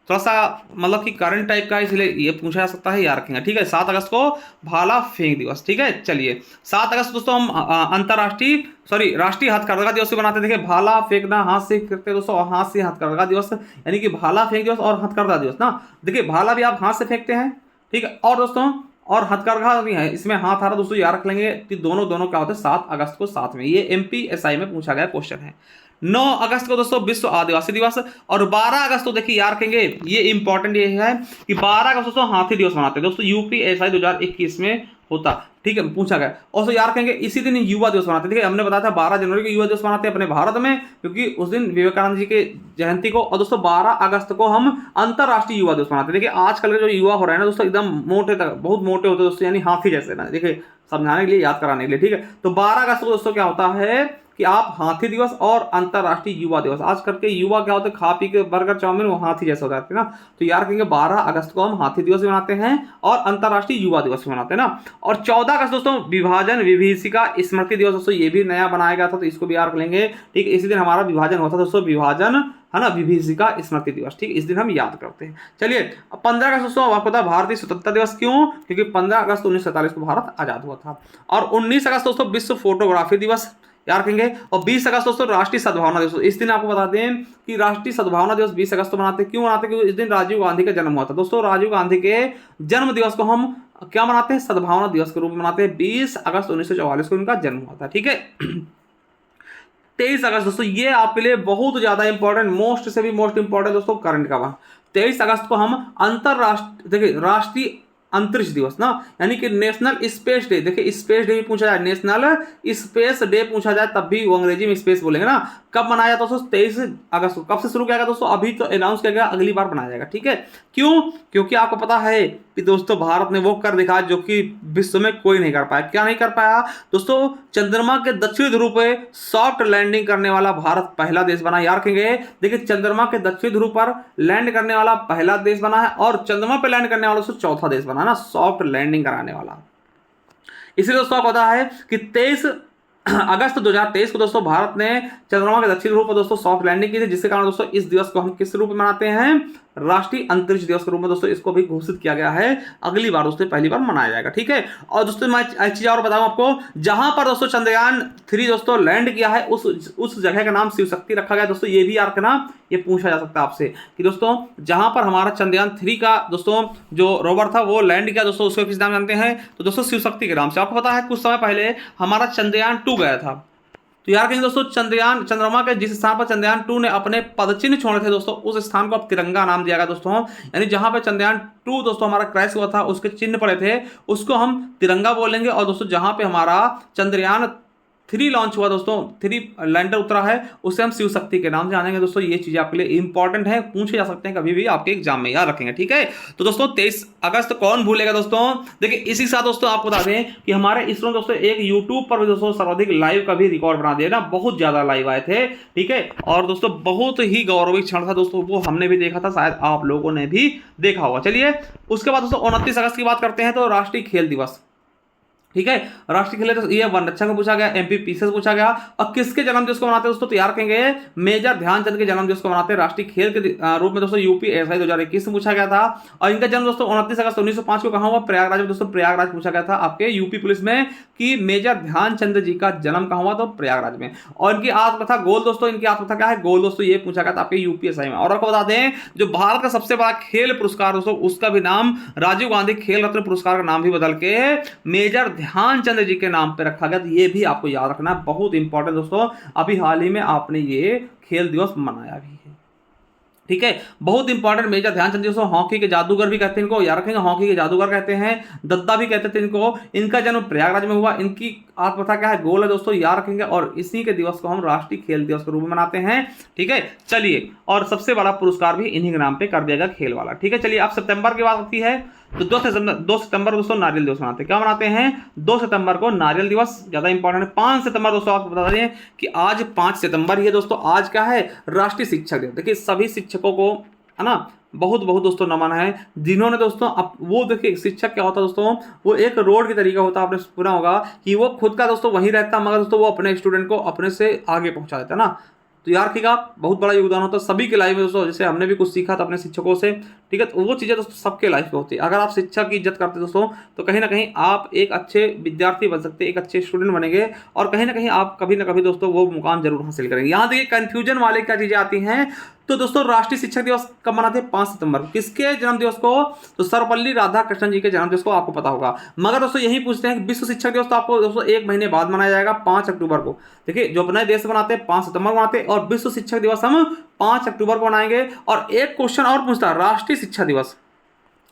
थोड़ा सा मतलब कि करंट टाइप का, इसलिए ये पूछा जा सकता है, याद रखेंगे, ठीक है। 7 अगस्त को भाला फेंक दिवस, ठीक है। चलिए 7 अगस्त दोस्तों हम राष्ट्रीय हथकरघा दिवस भी बनाते। देखिए भाला फेंकना हाथ से करते हैं दोस्तों, और हाथ से हथकरघा दिवस, यानी कि भाला फेंक दिवस और हथकरघा दिवस ना। देखिए भाला भी आप हाथ से फेंकते हैं, ठीक है, और दोस्तों और हथकरघा भी है, इसमें हाथ आ रहा दोस्तों, याद रख लेंगे कि दोनों क्या होते हैं 7 अगस्त को साथ में। ये MPSI में पूछा गया क्वेश्चन है। 9 अगस्त को दोस्तों विश्व आदिवासी दिवस, और 12 अगस्त को देखिए याद रखेंगे, ये इंपॉर्टेंट ये है कि 12 अगस्त दोस्तों हाथी दिवस मनाते हैं दोस्तों, UPSI 2021 में होता, ठीक है, पूछा गया। और याद रखेंगे इसी दिन युवा दिवस मनाते हैं। देखिए हमने बताया था 12 जनवरी को युवा दिवस मनाते हैं अपने भारत में, क्योंकि उस दिन विवेकानंद जी के जयंती को। और दोस्तों 12 अगस्त को हम अंतरराष्ट्रीय युवा दिवस मनाते हैं। देखिए आजकल के जो युवा हो रहे हैं ना दोस्तों, एकदम मोटे तक बहुत मोटे होते हैं दोस्तों, यानी हाथी जैसे ना, देखिए समझाने के लिए, याद कराने के लिए, ठीक है। तो 12 अगस्त को दोस्तों क्या होता है कि आप हाथी दिवस और अंतरराष्ट्रीय युवा दिवस, आज करके युवा क्या होते हैं खा पी के बर्गर चाउमीन वो हाथी जैसे हो जाते हैं ना। तो याद रखेंगे 12 अगस्त को हम हाथी दिवस भी मनाते हैं और अंतरराष्ट्रीय युवा दिवस भी मनाते हैं ना। और 14 अगस्त दोस्तों विभाजन विभीषिका स्मृति दिवस दोस्तों, ये भी नया बनाया गया था, तो इसको भी याद रख लेंगे, ठीक है। इसी दिन हमारा विभाजन हुआ था दोस्तों, विभाजन है ना, विभीषिका स्मृति दिवस, ठीक, इस दिन हम याद करते हैं। चलिए 15 अगस्त दोस्तों आपको पता है भारतीय स्वतंत्रता दिवस, क्यों, क्योंकि 15 अगस्त 1947 को भारत आजाद हुआ था। और 19 अगस्त दोस्तों विश्व फोटोग्राफी दिवस, याद रखेंगे। और 20 अगस्त दोस्तों राष्ट्रीय सद्भावना दिवस, इस दिन आपको बता दें कि राष्ट्रीय सद्भावना दिवस 20 अगस्त को मनाते हैं। क्यों मनाते हैं, क्योंकि इस दिन राजीव गांधी का जन्म हुआ था दोस्तों। राजीव गांधी के जन्म दिवस को हम क्या मनाते हैं, सद्भावना दिवस के रूप में मनाते हैं। 20 अगस्त 1944 को उनका जन्म हुआ था, ठीक है। 23 अगस्त दोस्तों ये आपके लिए बहुत ज्यादा इंपॉर्टेंट, मोस्ट से भी मोस्ट इंपॉर्टेंट दोस्तों करंट का वहां 23 अगस्त को हम अंतरराष्ट्रीय, देखिए राष्ट्रीय अंतरिक्ष दिवस ना, यानी कि नेशनल स्पेस डे। देखिए स्पेस डे भी पूछा जाए, नेशनल स्पेस डे पूछा जाए तब भी वो अंग्रेजी में स्पेस बोलेंगे ना। कब मनाया जाता है दोस्तों, 23 अगस्त को। कब से शुरू किया गया दोस्तों, अभी तो अनाउंस किया गया, अगली बार बनाया जाएगा, ठीक है। क्यों, क्योंकि आपको पता है कि दोस्तों भारत ने वो कर दिखाया जो कि विश्व में कोई नहीं कर पाया। क्या नहीं कर पाया दोस्तों, चंद्रमा के दक्षिणी ध्रुव पे सॉफ्ट लैंडिंग करने वाला भारत पहला देश बना। याद रखेंगे, देखिए चंद्रमा के दक्षिणी ध्रुव पर लैंड करने वाला पहला देश बना है, और चंद्रमा पे लैंड करने वाला दोस्तों चौथा देश बना ना, सॉफ्ट लैंडिंग कराने वाला। इसलिए दोस्तों आपको पता है कि 23 अगस्त 2023 को दोस्तों भारत ने चंद्रमा के दक्षिण ध्रुव पर दोस्तों सॉफ्ट लैंडिंग की थी, जिसके कारण दोस्तों इस दिवस को हम किस रूप में मनाते हैं, राष्ट्रीय अंतरिक्ष दिवस के रूप में दोस्तों इसको भी घोषित किया गया है। अगली बार दोस्तों पहली बार मनाया जाएगा, ठीक है। और दोस्तों मैं एक चीज और बताऊं आपको, जहां पर दोस्तों चंद्रयान 3 दोस्तों लैंड किया है उस जगह का नाम शिव शक्ति रखा गया दोस्तों। ये भी याद रखना, ये पूछा जा सकता है आपसे कि दोस्तों जहां पर हमारा चंद्रयान 3 का दोस्तों जो रोवर था वो लैंड किया दोस्तों, उसको किस नाम जानते हैं, तो दोस्तों शिव शक्ति के नाम से। आपको पता है कुछ समय पहले हमारा चंद्रयान 2 गया था, तो यार कहीं दोस्तों चंद्रमा के जिस स्थान पर चंद्रयान 2 ने अपने पदचिन्ह छोड़े थे दोस्तों, उस स्थान को अब तिरंगा नाम दिया गया दोस्तों। यानी जहां पे चंद्रयान 2 दोस्तों हमारा क्रैश हुआ था उसके चिन्ह पड़े थे, उसको हम तिरंगा बोलेंगे। और दोस्तों जहां पे हमारा चंद्रयान 3 लॉन्च हुआ दोस्तों, 3 लैंडर उतरा है, उसे हम शिव शक्ति के नाम से जानेंगे दोस्तों। ये चीजें आपके लिए इंपॉर्टेंट है, पूछे जा सकते हैं कभी भी आपके एग्जाम में, याद रखेंगे, ठीक है। तो दोस्तों 23 अगस्त कौन भूलेगा दोस्तों। देखिए इसी साथ दोस्तों आपको बता दें कि हमारे इसरो दोस्तों एक यूट्यूब पर भी दोस्तों सर्वाधिक लाइव का भी रिकॉर्ड बना दिया ना, बहुत ज्यादा लाइव आए थे, ठीक है। और दोस्तों बहुत ही गौरविक क्षण था दोस्तों, वो हमने भी देखा था, शायद आप लोगों ने भी देखा होगा। चलिए उसके बाद दोस्तों 29 अगस्त की बात करते हैं, तो राष्ट्रीय खेल दिवस, ठीक है। राष्ट्रीय खेल दिवस ये वन रक्षा को पूछा गया, MPPC से पूछा गया। और किसके जन्म दिवस को मनाते हैं दोस्तों, तो यार कहेंगे मेजर ध्यानचंद के जन्म दिवस को मनाते हैं राष्ट्रीय खेल के रूप में दोस्तों। UPSI 2021 में पूछा गया था। और इनका जन्म दोस्तों 29 अगस्त 1905 को कहां हुआ, प्रयागराज में दोस्तों। प्रयागराज पूछा गया था आपके यूपी पुलिस में कि मेजर ध्यानचंद जी का जन्म कहां हुआ, तो प्रयागराज में। और इनकी आत्मकथा गोल दोस्तों, इनकी आत्मकथा क्या है, गोल दोस्तों, ये पूछा गया था आपके UPSI में। और आपको बता दें जो भारत का सबसे बड़ा खेल पुरस्कार दोस्तों, उसका भी नाम राजीव गांधी खेल रत्न पुरस्कार का नाम भी बदल के मेजर ध्यानचंद जी के नाम पे रखा गया। तो ये भी आपको याद रखना है, बहुत इंपॉर्टेंट दोस्तों। अभी हाल ही में आपने ये खेल दिवस मनाया भी है। ठीक है, बहुत इंपॉर्टेंट मेजर ध्यानचंद जी दोस्तों हॉकी के जादूगर भी कहते हैं इनको, याद रखेंगे, हॉकी के जादूगर कहते हैं, दद्दा भी कहते थे इनको। इनका जन्म प्रयागराज में हुआ। इनकी आत्मकथा क्या है, गोल है दोस्तों, याद रखेंगे। और इसी के दिवस को हम राष्ट्रीय खेल दिवस के रूप में मनाते हैं। ठीक है, चलिए, और सबसे बड़ा पुरस्कार भी इन्हीं के नाम पे कर दिया गया, खेल वाला। ठीक है, चलिए, अब सितंबर की बात होती है तो 2 सितंबर दोस्तों नारियल दिवस मनाते हैं। क्या मनाते हैं? 2 सितंबर को नारियल दिवस, ज्यादा इंपॉर्टेंट है। 5 सितंबर दोस्तों आपको बता दें कि आज 5 सितंबर ही है दोस्तों, आज क्या है, राष्ट्रीय शिक्षक दिवस। देखिए सभी शिक्षकों को, है ना, बहुत बहुत दोस्तों नमन है, जिन्होंने दोस्तों अब वो देखिए शिक्षक क्या होता है दोस्तों, वो एक रोड की तरीका होता है, आपने सुना होगा कि वो खुद का दोस्तों वहीं रहता मगर दोस्तों वो अपने स्टूडेंट को अपने से आगे पहुंचा देता है ना। तो यार रखिएगा, बहुत बड़ा योगदान होता है सभी के लाइफ में दोस्तों। जैसे हमने भी कुछ सीखा था अपने शिक्षकों से, ठीक है, तो वो चीज़ें दोस्तों सबके लाइफ में होती है। अगर आप शिक्षा की इज्जत करते दोस्तों तो कहीं ना कहीं आप एक अच्छे विद्यार्थी बन सकते हैं, एक अच्छे स्टूडेंट बनेंगे, और कहीं ना कहीं आप कभी ना कभी दोस्तों वो मुकाम जरूर हासिल करेंगे। यहाँ देखिए कंफ्यूजन वाले क्या चीज़ें आती हैं। तो दोस्तों राष्ट्रीय शिक्षक दिवस कब मनाते हैं? 5 सितंबर को। किसके जन्म दिवस को? तो सर्वपल्ली राधाकृष्णन जी के जन्म दिवस को, आपको पता होगा। मगर दोस्तों यही पूछते हैं कि विश्व शिक्षक दिवस तो आपको दोस्तों 1 महीने बाद मनाया जाएगा, 5 अक्टूबर को। देखिए जो अपने देश बनाते हैं 5 सितंबर को मनाते हैं, और विश्व शिक्षक दिवस हम 5 अक्टूबर को मनाएंगे। और एक क्वेश्चन और पूछता है, राष्ट्रीय शिक्षा दिवस,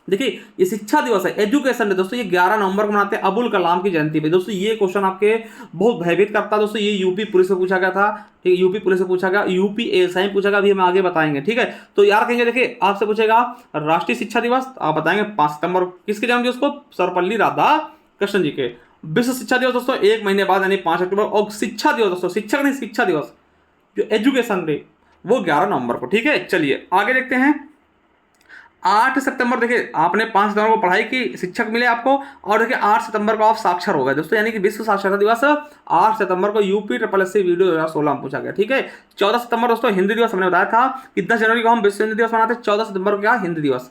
देखिए ये शिक्षा दिवस है, एजुकेशन डे दोस्तों, ये 11 नवंबर को मनाते हैं, अबुल कलाम की जयंती पे। दोस्तों ये क्वेश्चन आपके बहुत भयभीत करता है दोस्तों। ये यूपी पुलिस से पूछा गया था, ठीक है, यूपी पुलिस से पूछा गया, यूपी एएसआई पूछा गया, अभी हम आगे बताएंगे। ठीक है, तो यार कहेंगे, देखिए आपसे पूछेगा राष्ट्रीय शिक्षा दिवस, आप बताएंगे 5 सितंबर किसके जन्म दिवस को? सर्वपल्ली राधाकृष्णन जी के। विश्व शिक्षा दिवस दोस्तों 1 महीने बाद यानी 5 अक्टूबर। और शिक्षा दिवस दोस्तों, शिक्षक नहीं, शिक्षा दिवस जो एजुकेशन डे, वो 11 नवंबर को। ठीक है, चलिए आगे देखते हैं। 8 सितंबर, देखिए आपने 5 सितंबर को पढ़ाई की, शिक्षक मिले आपको, और देखिए 8 सितंबर को आप साक्षर हो गए दोस्तों, यानी कि विश्व साक्षरता दिवस 8 सितंबर को यूपी SSSC वीडियो 2016 में पूछा गया। ठीक है, 14 सितंबर दोस्तों हिंदी दिवस, हमने बताया था कि 10 जनवरी को हम विश्व हिंदी दिवस मनाते हैं, 14 सितंबर को क्या हिंदी दिवस।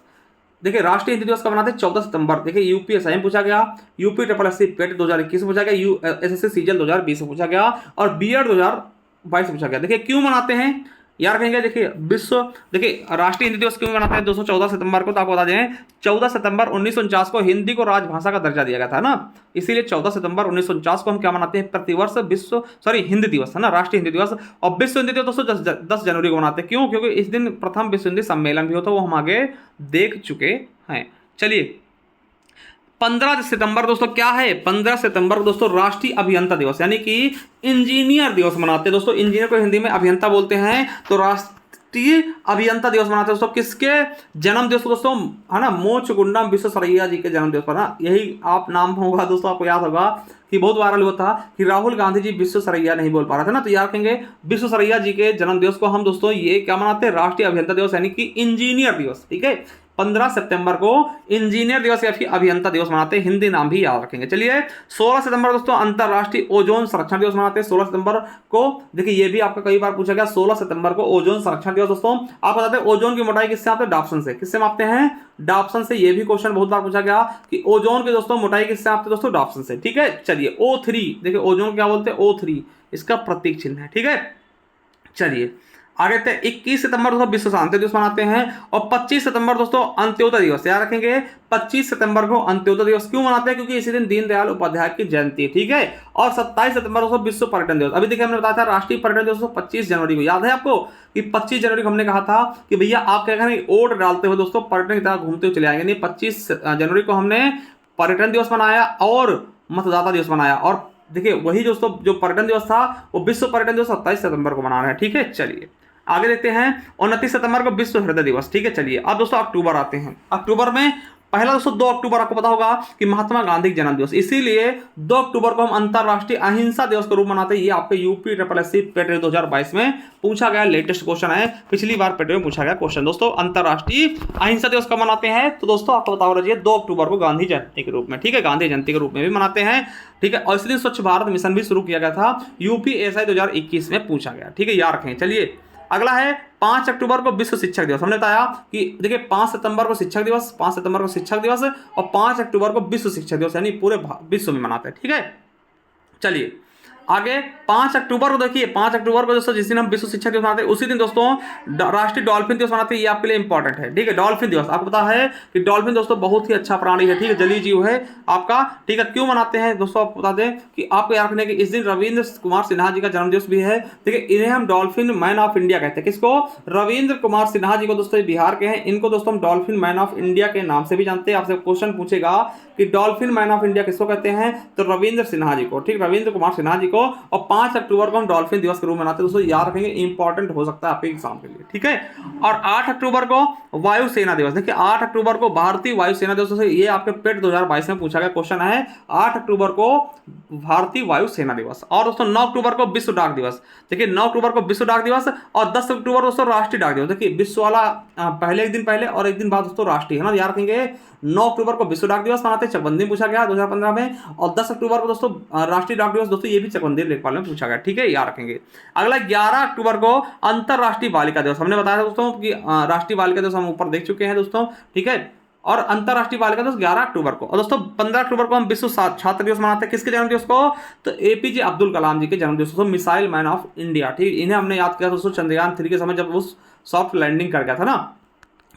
देखिए राष्ट्रीय हिंदी दिवस कब मनाते हैं? 14 सितंबर। देखिए यूपी एसआई में पूछा गया, यूपी SSSC पेट 2021 में पूछा गया, SSC सीजल 2020 में पूछा गया, और बीएड 2022 में पूछा गया। देखिए क्यों मनाते हैं यार कहेंगे, देखिए विश्व, देखिए राष्ट्रीय हिंदी दिवस क्यों मनाते हैं दोस्तों 14 सितंबर को? तो आपको बता दें 14 सितंबर 1949 को हिंदी को राजभाषा का दर्जा दिया गया था ना, इसीलिए 14 सितंबर 1949 को हम क्या मनाते हैं? प्रतिवर्ष हिंदी दिवस, है ना, राष्ट्रीय हिंदी दिवस। और विश्व हिंदी दिवस दोस्तों 10 जनवरी को मनाते हैं। क्यों? क्योंकि इस दिन प्रथम विश्व हिंदी सम्मेलन भी होता है, वो हम आगे देख चुके हैं। चलिए 15 सितंबर दोस्तों क्या है? 15 सितंबर को दोस्तों राष्ट्रीय अभियंता दिवस, यानी कि इंजीनियर दिवस मनाते हैं दोस्तों। इंजीनियर को हिंदी में अभियंता बोलते हैं, तो राष्ट्रीय अभियंता दिवस मनाते हैं दोस्तों। किसके जन्म दिवस दोस्तों? है ना, मोचगुंडम विश्वेश्वरैया जी के जन्म दिवस पर ना, यही आप नाम होगा दोस्तों, आपको याद होगा कि बहुत वायरल हुआ था कि राहुल गांधी जी विश्वेश्वरैया नहीं बोल पा रहे थे ना, तो याद रखेंगे विश्वेश्वरैया जी के जन्म दिवस को हम दोस्तों ये क्या मनाते हैं? राष्ट्रीय अभियंता दिवस, यानी कि इंजीनियर दिवस। ठीक है, 15 सितंबर को इंजीनियर दिवस या फिर अभियंता दिवस मनाते हैं, हिंदी नाम भी याद रखेंगे। चलिए 16 सितंबर दोस्तों अंतरराष्ट्रीय ओजोन संरक्षण दिवस मनाते हैं, 16 सितंबर को। देखिए ये भी आपका कई बार पूछा गया, 16 सितंबर को ओजोन संरक्षण दिवस दोस्तों। आप बताते हैं ओजोन की मोटाई किससे मापते हैं? डाप्सन से। किससे मापते हैं? डाप्सन से। ये भी क्वेश्चन बहुत बार पूछा गया कि ओजोन की दोस्तों मोटाई किससे मापते हैं दोस्तों? डाप्सन से। ठीक है, चलिए O3, देखिए ओजोन क्या बोलते हैं? O3, इसका प्रतीक चिन्ह है। ठीक है, चलिए आगे थे 21 सितंबर दोस्तों विश्व शांति दिवस मनाते हैं, और 25 सितंबर दोस्तों अंत्योदय दिवस, याद रखेंगे 25 सितंबर को अंत्योदय दिवस क्यों मनाते हैं? क्योंकि इसी दिन दीनदयाल उपाध्याय की जयंती है। ठीक है, और 27 सितंबर दोस्तों विश्व पर्यटन दिवस। अभी देखिए हमने बताया था राष्ट्रीय पर्यटन दिवस 25 जनवरी को, याद है आपको कि 25 जनवरी को हमने कहा था कि भैया आप क्या करें, वोट डालते हुए दोस्तों पर्यटन की तरह घूमते हुए चले आएंगे। नहीं, 25 जनवरी को हमने पर्यटन दिवस मनाया और मतदाता दिवस मनाया, और देखिए वही दोस्तों जो पर्यटन दिवस था वो विश्व पर्यटन दिवस 27 सितंबर को मना रहे हैं। ठीक है, चलिए आगे देखते हैं 29 सितंबर को विश्व हृदय दिवस। ठीक है, चलिए अब दोस्तों अक्टूबर आते हैं। अक्टूबर में पहला दोस्तों 2 अक्टूबर आपको पता होगा कि महात्मा गांधी के जन्म दिवस, इसीलिए 2 अक्टूबर को हम अंतरराष्ट्रीय अहिंसा दिवस के रूप में मनाते हैं। ये आपके यूपी SSSC पेट 2022 में पूछा गया लेटेस्ट क्वेश्चन है, पिछली बार पेट में पूछा गया क्वेश्चन दोस्तों। अंतरराष्ट्रीय अहिंसा दिवस कब मनाते हैं? तो दोस्तों आपको बताओ रहिए 2 अक्टूबर को गांधी जयंती के रूप में। ठीक है, गांधी जयंती के रूप में भी मनाते हैं। ठीक है, और इस दिन स्वच्छ भारत मिशन भी शुरू किया गया था, यूपी SI 2021 में पूछा गया। ठीक है, याद रखें। चलिए अगला है 5 अक्टूबर को विश्व शिक्षक दिवस। हमने बताया कि देखिए 5 सितंबर को शिक्षक दिवस, 5 सितंबर को शिक्षक दिवस, और 5 अक्टूबर को विश्व शिक्षक दिवस, यानी पूरे विश्व में मनाते हैं। ठीक है, चलिए आगे 5 अक्टूबर को देखिए, 5 अक्टूबर को दोस्तों जिस दिन हम विश्व शिक्षा दिवस मनाते हैं उसी दिन दोस्तों राष्ट्रीय डॉल्फिन दिवस मनाते हैं। ये आपके लिए इंपॉर्टेंट है, ठीक है। डॉल्फिन दिवस आपको पता है कि डॉल्फिन दोस्तों बहुत ही अच्छा प्राणी है, ठीक है, जलीय जीव है आपका, ठीक है। क्यों मनाते हैं दोस्तों आपको बता दें कि आपको याद रखने की इस दिन रविंद्र कुमार सिन्हा जी का जन्मदिवस भी है, ठीक है। इन्हें हम डॉल्फिन मैन ऑफ इंडिया कहते हैं। किसको? रविंद्र कुमार सिन्हा जी को दोस्तों, बिहार के हैं, इनको दोस्तों हम डॉल्फिन मैन ऑफ इंडिया के नाम से भी जानते हैं। आपसे क्वेश्चन पूछेगा कि डॉल्फिन मैन ऑफ इंडिया किसको कहते हैं, तो रविंद्र सिन्हा जी को, ठीक, रविंद्र कुमार सिन्हा जी को। और 5 अक्टूबर को हम डॉल्फिन दिवस के रूप में मनाते हैं दोस्तों, याद रखेंगे, इंपॉर्टेंट हो सकता है आपके एग्जाम के लिए, ठीक है। और 8 अक्टूबर को वायुसेना दिवस, देखिए 8 अक्टूबर को भारतीय वायुसेना दिवस, ये आपके पेट 2022 में पूछा गया क्वेश्चन है। 8 अक्टूबर को भारतीय वायुसेना दिवस। और दोस्तों 9 अक्टूबर को विश्व डाक दिवस, देखिए 9 अक्टूबर को विश्व डाक दिवस। और 10 अक्टूबर दोस्तों राष्ट्रीय डाक दिवस, देखिए विश्व वाला पहले एक दिन पहले और एक दिन बाद दोस्तों राष्ट्रीय, है ना, याद रखेंगे। 9 अक्टूबर को विश्व डाक दिवस मनाते हैं, चकबंदी पूछा गया 2015 में। और 10 अक्टूबर को दोस्तों राष्ट्रीय डाक दिवस, दोस्तों ये भी चकबंदी लेखपाल में पूछा गया, ठीक है, याद रखेंगे। अगला 11 अक्टूबर को अंतरराष्ट्रीय बालिका दिवस, हमने बताया दोस्तों कि राष्ट्रीय बालिका दिवस हम ऊपर देख चुके हैं दोस्तों, ठीक है। और अंतरराष्ट्रीय बालिका दिवस 11 अक्टूबर को। और दोस्तों 15 अक्टूबर को हम विश्व छात्र दिवस मनाते हैं, किसके जन्मदिवस को, तो एपीजे अब्दुल कलाम जी के जन्मदिवस, दोस्तों मिसाइल मैन ऑफ इंडिया, ठीक। इन्हें हमने याद किया दोस्तों चंद्रयान 3 के समय जब वो सॉफ्ट लैंडिंग कर गया था ना।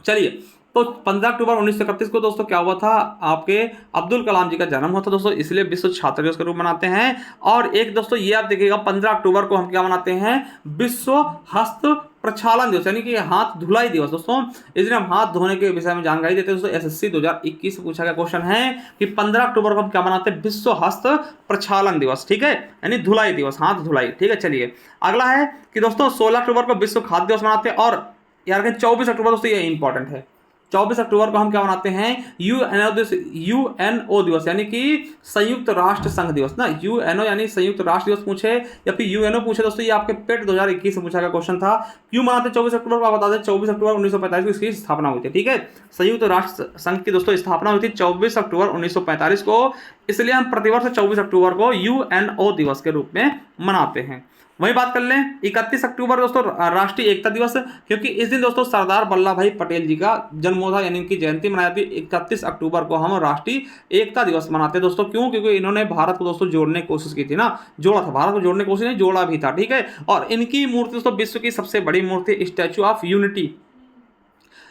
चलिए, तो 15 अक्टूबर 1931 को दोस्तों क्या हुआ था, आपके अब्दुल कलाम जी का जन्म हुआ था दोस्तों, इसलिए विश्व छात्र दिवस के रूप में मनाते हैं। और एक दोस्तों ये आप देखिएगा 15 अक्टूबर को हम क्या मनाते हैं, विश्व हस्त प्रक्षालन दिवस, यानी कि हाथ धुलाई दिवस दोस्तों। इस दिन हम हाथ धोने के विषय में जानकारी देते हैं दोस्तों। एसएससी 2021 से पूछा गया क्वेश्चन है कि 15 अक्टूबर को हम क्या मनाते हैं, विश्व हस्त प्रक्षालन दिवस, ठीक है, यानी धुलाई दिवस, हाथ धुलाई, ठीक है। चलिए, अगला है कि दोस्तों 16 अक्टूबर को विश्व खाद्य दिवस मनाते हैं। और यार 24 अक्टूबर दोस्तों ये इंपॉर्टेंट है, 24 अक्टूबर को हम क्या मनाते हैं, यूएनओ दिवस, यानी कि संयुक्त राष्ट्र संघ दिवस ना। यूएनओ यानी संयुक्त राष्ट्र दिवस पूछे या फिर यूएनओ पूछे दोस्तों, ये आपके पेट 2021 से पूछा गया क्वेश्चन था। क्यों मनाते 24 अक्टूबर को, आप बता दें 24 अक्टूबर 1945 को इसकी स्थापना हुई थी, ठीक है। संयुक्त राष्ट्र संघ की दोस्तों स्थापना हुई थी 24 अक्टूबर 1945 को, इसलिए हम प्रतिवर्ष 24 अक्टूबर को यूएनओ दिवस के रूप में मनाते हैं। वही बात कर लें 31 अक्टूबर दोस्तों राष्ट्रीय एकता दिवस, क्योंकि इस दिन दोस्तों सरदार वल्लभ भाई पटेल जी का जन्म था, यानी इनकी जयंती मनाई जाती है। 31 अक्टूबर को हम राष्ट्रीय एकता दिवस मनाते हैं दोस्तों। क्यों? क्योंकि इन्होंने भारत को दोस्तों जोड़ने की कोशिश की थी ना, जोड़ा था, भारत को जोड़ने की कोशिश नहीं, जोड़ा भी था, ठीक है। और इनकी मूर्ति दोस्तों विश्व की सबसे बड़ी मूर्ति Statue of Unity,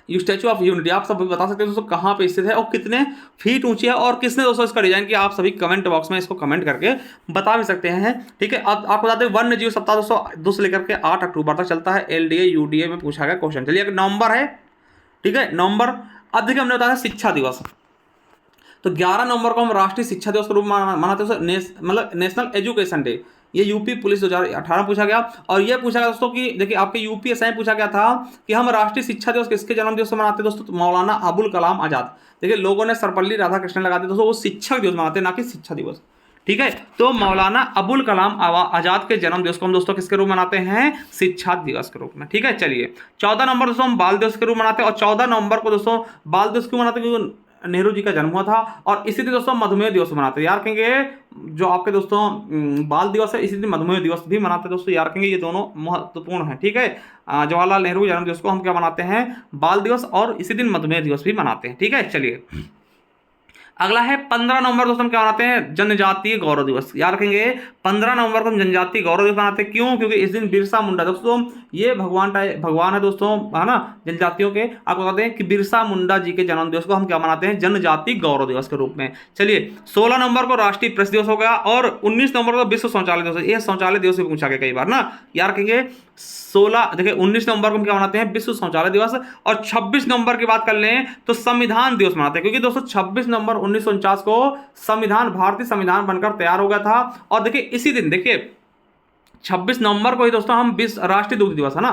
Statue of Unity, आप सब बता सकते हैं दोस्तों कहाँ पे स्थित है और कितने फीट ऊंची है और किसने दोस्तों इसका डिजाइन किया, आप सभी कमेंट बॉक्स में इसको कमेंट करके बता भी सकते हैं, ठीक है। अब आपको बताते हैं वन्य जीव सप्ताह दोस्तों 2 से लेकर के 8 अक्टूबर तक चलता है, एलडीए यूडीए में पूछा गया क्वेश्चन। चलिए नवंबर है, ठीक है, नवंबर। अब देखिए हमने बताया शिक्षा दिवस, तो 11 नवंबर को हम राष्ट्रीय शिक्षा दिवस के रूप में मनाते हैं, मतलब नेशनल एजुकेशन डे। ये यूपी पुलिस 2018 पूछा गया। और ये पूछा गया दोस्तों कि देखिए आपके यूपीएसआई पूछा गया था कि हम राष्ट्रीय शिक्षा दिवस किसके जन्म दिवस से मनाते हैं दोस्तों, तो मौलाना अबुल कलाम आजाद। देखिए लोगों ने सर्वपल्ली राधाकृष्णन लगा दिया दोस्तों, वो शिक्षक दिवस मनाते हैं ना कि शिक्षा दिवस, ठीक है। तो मौलाना अबुल कलाम आजाद के जन्म दिवस को हम दोस्तों किसके रूप में मनाते हैं, शिक्षा दिवस के रूप में, ठीक है। चलिए 14 नवंबर दोस्तों हम बाल दिवस के रूप में मनाते हैं। और 14 नवंबर को दोस्तों बाल दिवस क्यों मनाते हैं, क्योंकि नेहरू जी का जन्म हुआ था। और इसी दिन दोस्तों मधुमेह दिवस मनाते हैं, यार कहेंगे जो आपके दोस्तों बाल दिवस है, इसी दिन मधुमेह दिवस भी मनाते हैं दोस्तों, यार कहेंगे ये दोनों महत्वपूर्ण है, ठीक है। जवाहरलाल नेहरू जन्म दिवस को हम क्या मनाते हैं, बाल दिवस, और इसी दिन मधुमेह दिवस भी मनाते हैं, ठीक है। चलिए अगला है 15 नवंबर दोस्तों हम क्या मनाते हैं, जनजातीय गौरव दिवस। याद रखेंगे 15 नवंबर को हम जनजातीय गौरव दिवस मनाते हैं। क्यों? क्योंकि इस दिन बिरसा मुंडा दोस्तों, ये भगवान है दोस्तों, है ना, जनजातियों के। आपको बताते हैं कि बिरसा मुंडा जी के जन्म दिवस को हम क्या मनाते हैं, जनजातीय गौरव दिवस के रूप में। चलिए 16 नवंबर को राष्ट्रीय प्रेस दिवस हो गया। और 19 नवंबर को विश्व शौचालय दिवस, ये शौचालय दिवस भी पूछा गया कई बार ना, याद रखेंगे। 19 नवंबर को हम क्या मनाते हैं, विश्व शौचालय दिवस। और 26 नवंबर की बात कर लें तो संविधान दिवस मनाते हैं, क्योंकि दोस्तों 26 नवंबर 1949 को संविधान, भारतीय संविधान बनकर तैयार हो गया था। और देखिए इसी दिन, देखिए 26 नवंबर को ही दोस्तों हम विश्व राष्ट्रीय दुग्ध दिवस है ना,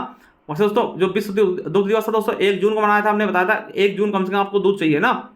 वैसे दोस्तों जो विश्व दुग्ध दिवस था दोस्तों 1 जून को मनाया था, हमने बताया था 1 जून कम से कम आपको दूध चाहिए ना,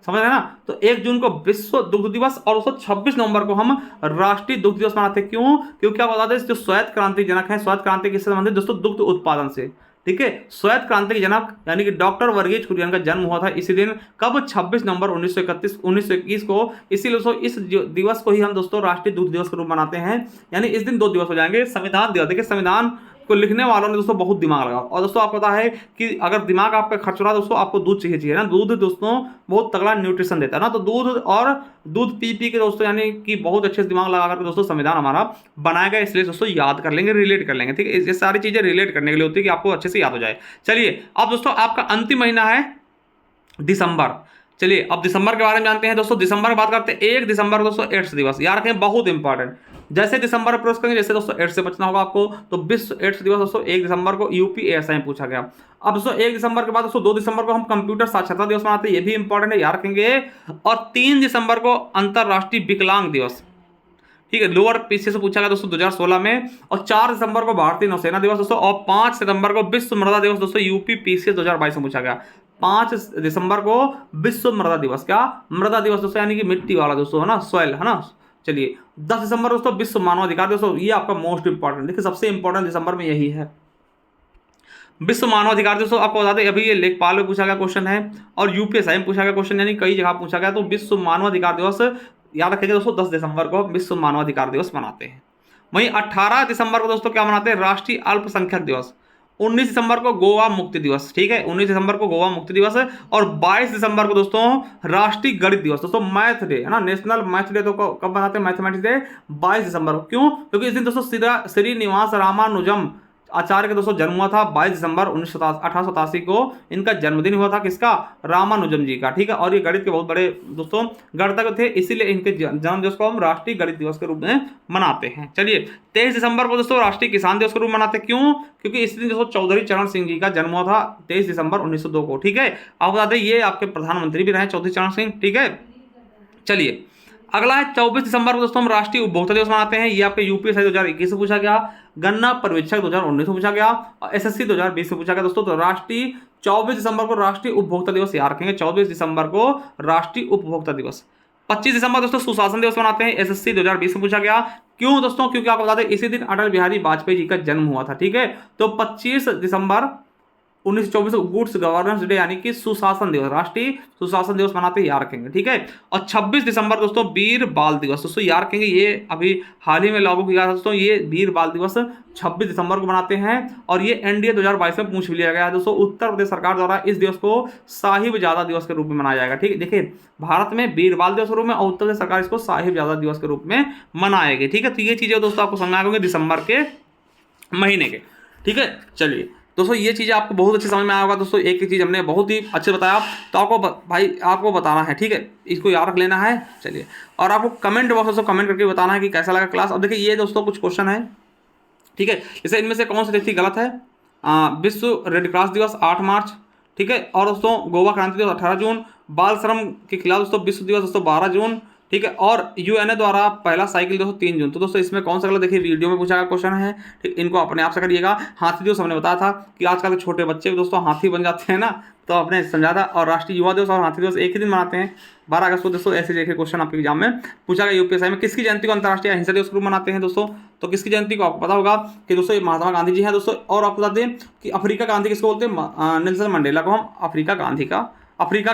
समझ रहे हैं ना। तो 1 जून को विश्व दुग्ध दिवस और 26 नवंबर को हम राष्ट्रीय दुग्ध दिवस मनाते हैं। क्यों? क्योंकि आप बता दें जो श्वेत क्रांति जनक है, श्वेत क्रांति किससे संबंधित दोस्तों, दुग्ध उत्पादन से, ठीक है। श्वेत क्रांति के जनक यानी कि डॉक्टर वर्गीज कुरियन का जन्म हुआ था इसी दिन, कब, 26 नवंबर 1921 को। इसीलिए दोस्तों इस दिवस को ही हम दोस्तों राष्ट्रीय दुग्ध दिवस के रूप में मनाते हैं। यानी इस दिन 2 दिवस हो जाएंगे, संविधान दिवस, देखिए संविधान को लिखने वालों ने दोस्तों बहुत दिमाग लगाओ। और दोस्तों आपको पता है कि अगर दिमाग आपका खर्च हो रहा है दोस्तों, आपको दूध चाहिए ना। दूध दोस्तों बहुत तगड़ा न्यूट्रिशन देता है ना, तो दूध पी के दोस्तों यानी कि बहुत अच्छे से दिमाग लगा करके दोस्तों संविधान हमारा बनाया गया, इसलिए दोस्तों याद कर लेंगे, रिलेट कर लेंगे। ठीक है, ये सारी चीजें रिलेट करने के लिए होती है कि आपको अच्छे से याद हो जाए। चलिए अब दोस्तों आपका अंतिम महीना है दिसंबर। चलिए अब दिसंबर के बारे में जानते हैं दोस्तों। दिसंबर की बात करते हैं, 1 दिसंबर को दोस्तों एड्स दिवस, याद रखें बहुत इंपॉर्टेंट। जैसे दिसंबर अप्रोच करेंगे, जैसे दोस्तों एड्स से बचना होगा आपको, तो विश्व एड्स दिवस दोस्तों 1 दिसंबर को यूपीएसआई में पूछा गया। अब दोस्तों 1 दिसंबर के बाद दोस्तों 2 दिसंबर को हम कंप्यूटर साक्षरता दिवस मनाते हैं, ये भी इंपॉर्टेंट है, याद रखेंगे। और 3 दिसंबर को अंतरराष्ट्रीय विकलांग दिवस, ठीक है, लोअर पीछे से पूछा गया दोस्तों 2016 में। और 4 दिसंबर को भारतीय नौसेना दिवस दोस्तों, और 5 सितंबर को विश्व मृदा दिवस दोस्तों यूपीपीसीएस 2022 में पूछा गया। 5 दिसंबर को विश्व मृदा दिवस, क्या मृदा दिवस दोस्तों यानी कि मिट्टी वाला दोस्तों, है ना, सॉइल, है ना। चलिए 10 दिसंबर दोस्तों विश्व मानवाधिकार दोस्तों, ये आपका मोस्ट इंपॉर्टेंट, देखिए सबसे इंपॉर्टेंट दिसंबर में यही है, विश्व मानवाधिकार दोस्तों। आपको बता दें अभी ये लेखपाल में पूछा गया क्वेश्चन है, और यूपीएसआई में पूछा गया क्वेश्चन, यानी कई जगह पूछा गया। तो विश्व मानवाधिकार दिवस याद रखिएगा दोस्तों, 10 दिसंबर को विश्व मानवाधिकार दिवस मनाते हैं। वहीं 18 दिसंबर को दोस्तों क्या मनाते हैं, राष्ट्रीय अल्पसंख्यक दिवस। 19 दिसंबर को गोवा मुक्ति दिवस, ठीक है, 19 दिसंबर को गोवा मुक्ति दिवस है। और 22 दिसंबर को दोस्तों राष्ट्रीय गणित दिवस दोस्तों, मैथ डे, है ना, नेशनल मैथ डे। तो कब मनाते हैं मैथमेटिक्स डे, 22 दिसंबर को। क्यों, क्योंकि इस दिन दोस्तों श्रीनिवास रामानुजम आचार्य का दोस्तों जन्म हुआ था 22 दिसंबर 1887 को। इनका जन्मदिन हुआ था किसका, रामानुजम जी का, ठीक है। और ये गणित के बहुत बड़े दोस्तों गणितज्ञ थे, इसीलिए इनके जन्म दिवस को हम राष्ट्रीय गणित दिवस के रूप में मनाते हैं। चलिए 23 दिसंबर को दोस्तों राष्ट्रीय किसान दिवस के रूप में मनाते हैं। क्यों, क्योंकि इस दिन दोस्तों चौधरी चरण सिंह जी का जन्म हुआ था 23 दिसंबर 1902 को, ठीक है। आप बता दें ये आपके प्रधानमंत्री भी रहे चौधरी चरण सिंह, ठीक है। चलिए अगला है 24 दिसंबर को दोस्तों हम राष्ट्रीय उपभोक्ता दिवस मनाते हैं, ये आपके यूपीएसआई 2021 से पूछा गया, गन्ना पर्यवेक्षक 2019 में पूछा गया, और एसएससी 2020 में पूछा गया दोस्तों। तो राष्ट्रीय 24 दिसंबर को राष्ट्रीय उपभोक्ता दिवस याद रखेंगे, 24 दिसंबर को राष्ट्रीय उपभोक्ता दिवस। 25 दिसंबर दोस्तों सुशासन दिवस मनाते हैं, एसएससी 2020 में पूछा गया। क्यों दोस्तों, क्योंकि आपको बता दें इसी दिन अटल बिहारी वाजपेयी जी का जन्म हुआ था, ठीक है। तो 25 दिसंबर 1924 गुड्स गवर्नेंस डे यानी कि सुशासन दिवस, राष्ट्रीय सुशासन दिवस मनाते हैं, याद रखेंगे, ठीक है। और 26 दिसंबर दोस्तों वीर बाल दिवस दोस्तों, याद रखेंगे, ये अभी हाल ही में लागू किया दोस्तों, ये वीर बाल दिवस 26 दिसंबर को मनाते हैं। और ये एनडीए 2022 में पूछ भी लिया गया है दोस्तों, उत्तर प्रदेश सरकार द्वारा इस दिवस को साहिबजादा दिवस के रूप में मनाया जाएगा, ठीक है। देखिए भारत में वीर बाल दिवस के रूप में, और उत्तर प्रदेश सरकार इसको साहिबजादा दिवस के रूप में मनाएगी, ठीक है। तो ये चीजें दोस्तों आपको समझ आएंगे दिसंबर के महीने के, ठीक है। चलिए दोस्तों ये चीज़ें आपको बहुत अच्छे समझ में आया होगा दोस्तों। एक एक चीज़ हमने बहुत ही अच्छे बताया, तो आपको भाई आपको बताना है, ठीक है, इसको याद रख लेना है। चलिए और आपको कमेंट बॉक्स में कमेंट करके बताना है कि कैसा लगा क्लास। अब देखिए ये दोस्तों कुछ क्वेश्चन है, ठीक है, जैसे इनमें से कौन सी व्यक्ति गलत है। विश्व रेड क्रॉस दिवस 8 मार्च, ठीक है। और दोस्तों गोवा क्रांति दिवस 18 जून, बाल श्रम के खिलाफ दोस्तों विश्व दिवस दोस्तों 12 जून, ठीक है। और यूएनए द्वारा पहला साइकिल दोस्तों 3 जून। तो दोस्तों इसमें कौन सा गलत, देखिए वीडियो में पूछा गया क्वेश्चन है, ठीक, इनको अपने आप से करिएगा। हाथी दिवस हमने बताया था कि आजकल के छोटे बच्चे दोस्तों हाथी बन जाते हैं ना, तो आपने समझा था। और राष्ट्रीय युवा दिवस और हाथी दिवस एक ही दिन मनाते हैं 12 अगस्त को दोस्तों। ऐसे देखिए क्वेश्चन आपके एग्जाम में पूछा गया यूपीएसआई में। किसकी जयंती को अंतर्राष्ट्रीय अहिंसा दिवस के रूप में मनाते हैं दोस्तों, तो किसकी जयंती को आपको पता होगा कि दोस्तों महात्मा गांधी जी हैं दोस्तों। और आपको बता दें कि अफ्रीका गांधी किसको बोलते हैं, नेल्सन मंडेला को हम अफ्रीका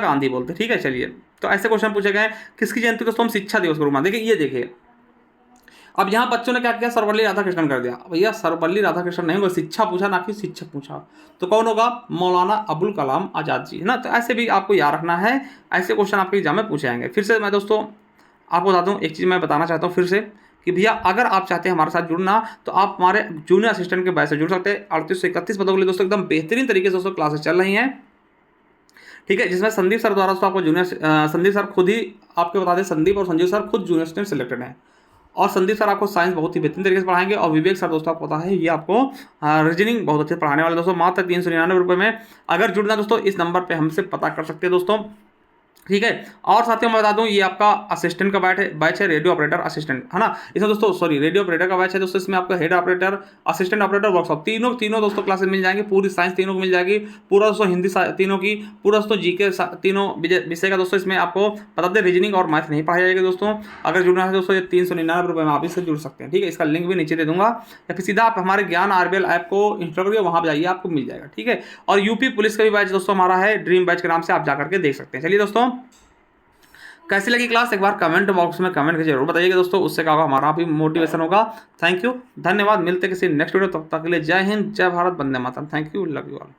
गांधी बोलते हैं, ठीक है। चलिए तो ऐसे क्वेश्चन पूछे गए। किसकी जयंती दोस्तों हम शिक्षा दिवस के रूप में, देखिए ये देखिए अब यहाँ बच्चों ने क्या किया, सर्वपल्ली राधाकृष्णन कर दिया। भैया सर्वपल्ली राधाकृष्णन नहीं होगा, शिक्षा पूछा ना कि शिक्षक पूछा, तो कौन होगा, मौलाना अबुल कलाम आज़ाद जी, है ना। तो ऐसे भी आपको याद रखना है, ऐसे क्वेश्चन आपके एग्जाम में पूछे जाएंगे। फिर से मैं दोस्तों आपको बता दूँ एक चीज़ मैं बताना चाहता हूँ फिर से कि भैया अगर आप चाहते हैं हमारे साथ जुड़ना, तो आप हमारे जूनियर असिस्टेंट के बैच से जुड़ सकते हैं। 38 से 31 पदों के लिए दोस्तों एकदम बेहतरीन तरीके से दोस्तों क्लासेस चल रही हैं, ठीक है, जिसमें संदीप सर द्वारा दोस्तों आपको जूनियर, संदीप सर खुद ही आपको बता दें, संदीप और संजीव सर खुद जूनियर स्टूडेंट सिलेक्टेड हैं। और संदीप सर आपको साइंस बहुत ही बेहतरीन तरीके से पढ़ाएंगे। और विवेक सर दोस्तों आपको पता है ये आपको रीजनिंग बहुत अच्छे पढ़ाने वाले दोस्तों। मात्र 399 रुपये में अगर जुड़ना दोस्तों इस नंबर पर हमसे पता कर सकते हैं दोस्तों, ठीक है। और साथियों मैं बता दूं ये आपका असिस्टेंट का बैच है रेडियो ऑपरेटर असिस्टेंट, है ना। इसमें दोस्तों सॉरी रेडियो ऑपरेटर का बैच है दोस्तों। इसमें आपका head operator, assistant operator, workshop तीनों दोस्तों क्लासेस मिल जाएंगे। पूरी साइंस तीनों को मिल जाएगी, पूरा दोस्तों हिंदी तीनों की, पूरा दोस्तों जीके तीनों विषय का दोस्तों। इसमें आपको बता दें रीजनिंग और मैथ नहीं पढ़ाई जाएगी दोस्तों। अगर जुड़ना है दोस्तों ये 399 रुपये में आप इससे जुड़ सकते हैं, ठीक है। इसका लिंक भी नीचे दे दूंगा, या फिर सीधा आप हमारे ज्ञान आरबीएल ऐप को इंस्टॉल करिए, वहाँ पर जाइए आपको मिल जाएगा, ठीक है। और यूपी पुलिस का भी बैच दोस्तों हमारा है ड्रीम बैच के नाम से, आप जाकर के देख सकते हैं। चलिए दोस्तों कैसी लगी क्लास एक बार कमेंट बॉक्स में कमेंट करके जरूर बताइएगा दोस्तों, उससे क्या होगा, हमारा भी मोटिवेशन होगा। थैंक यू, धन्यवाद, मिलते किसी नेक्स्ट वीडियो, तब तक के लिए जय हिंद, जय भारत, वंदे मातरम। Thank you, love you all.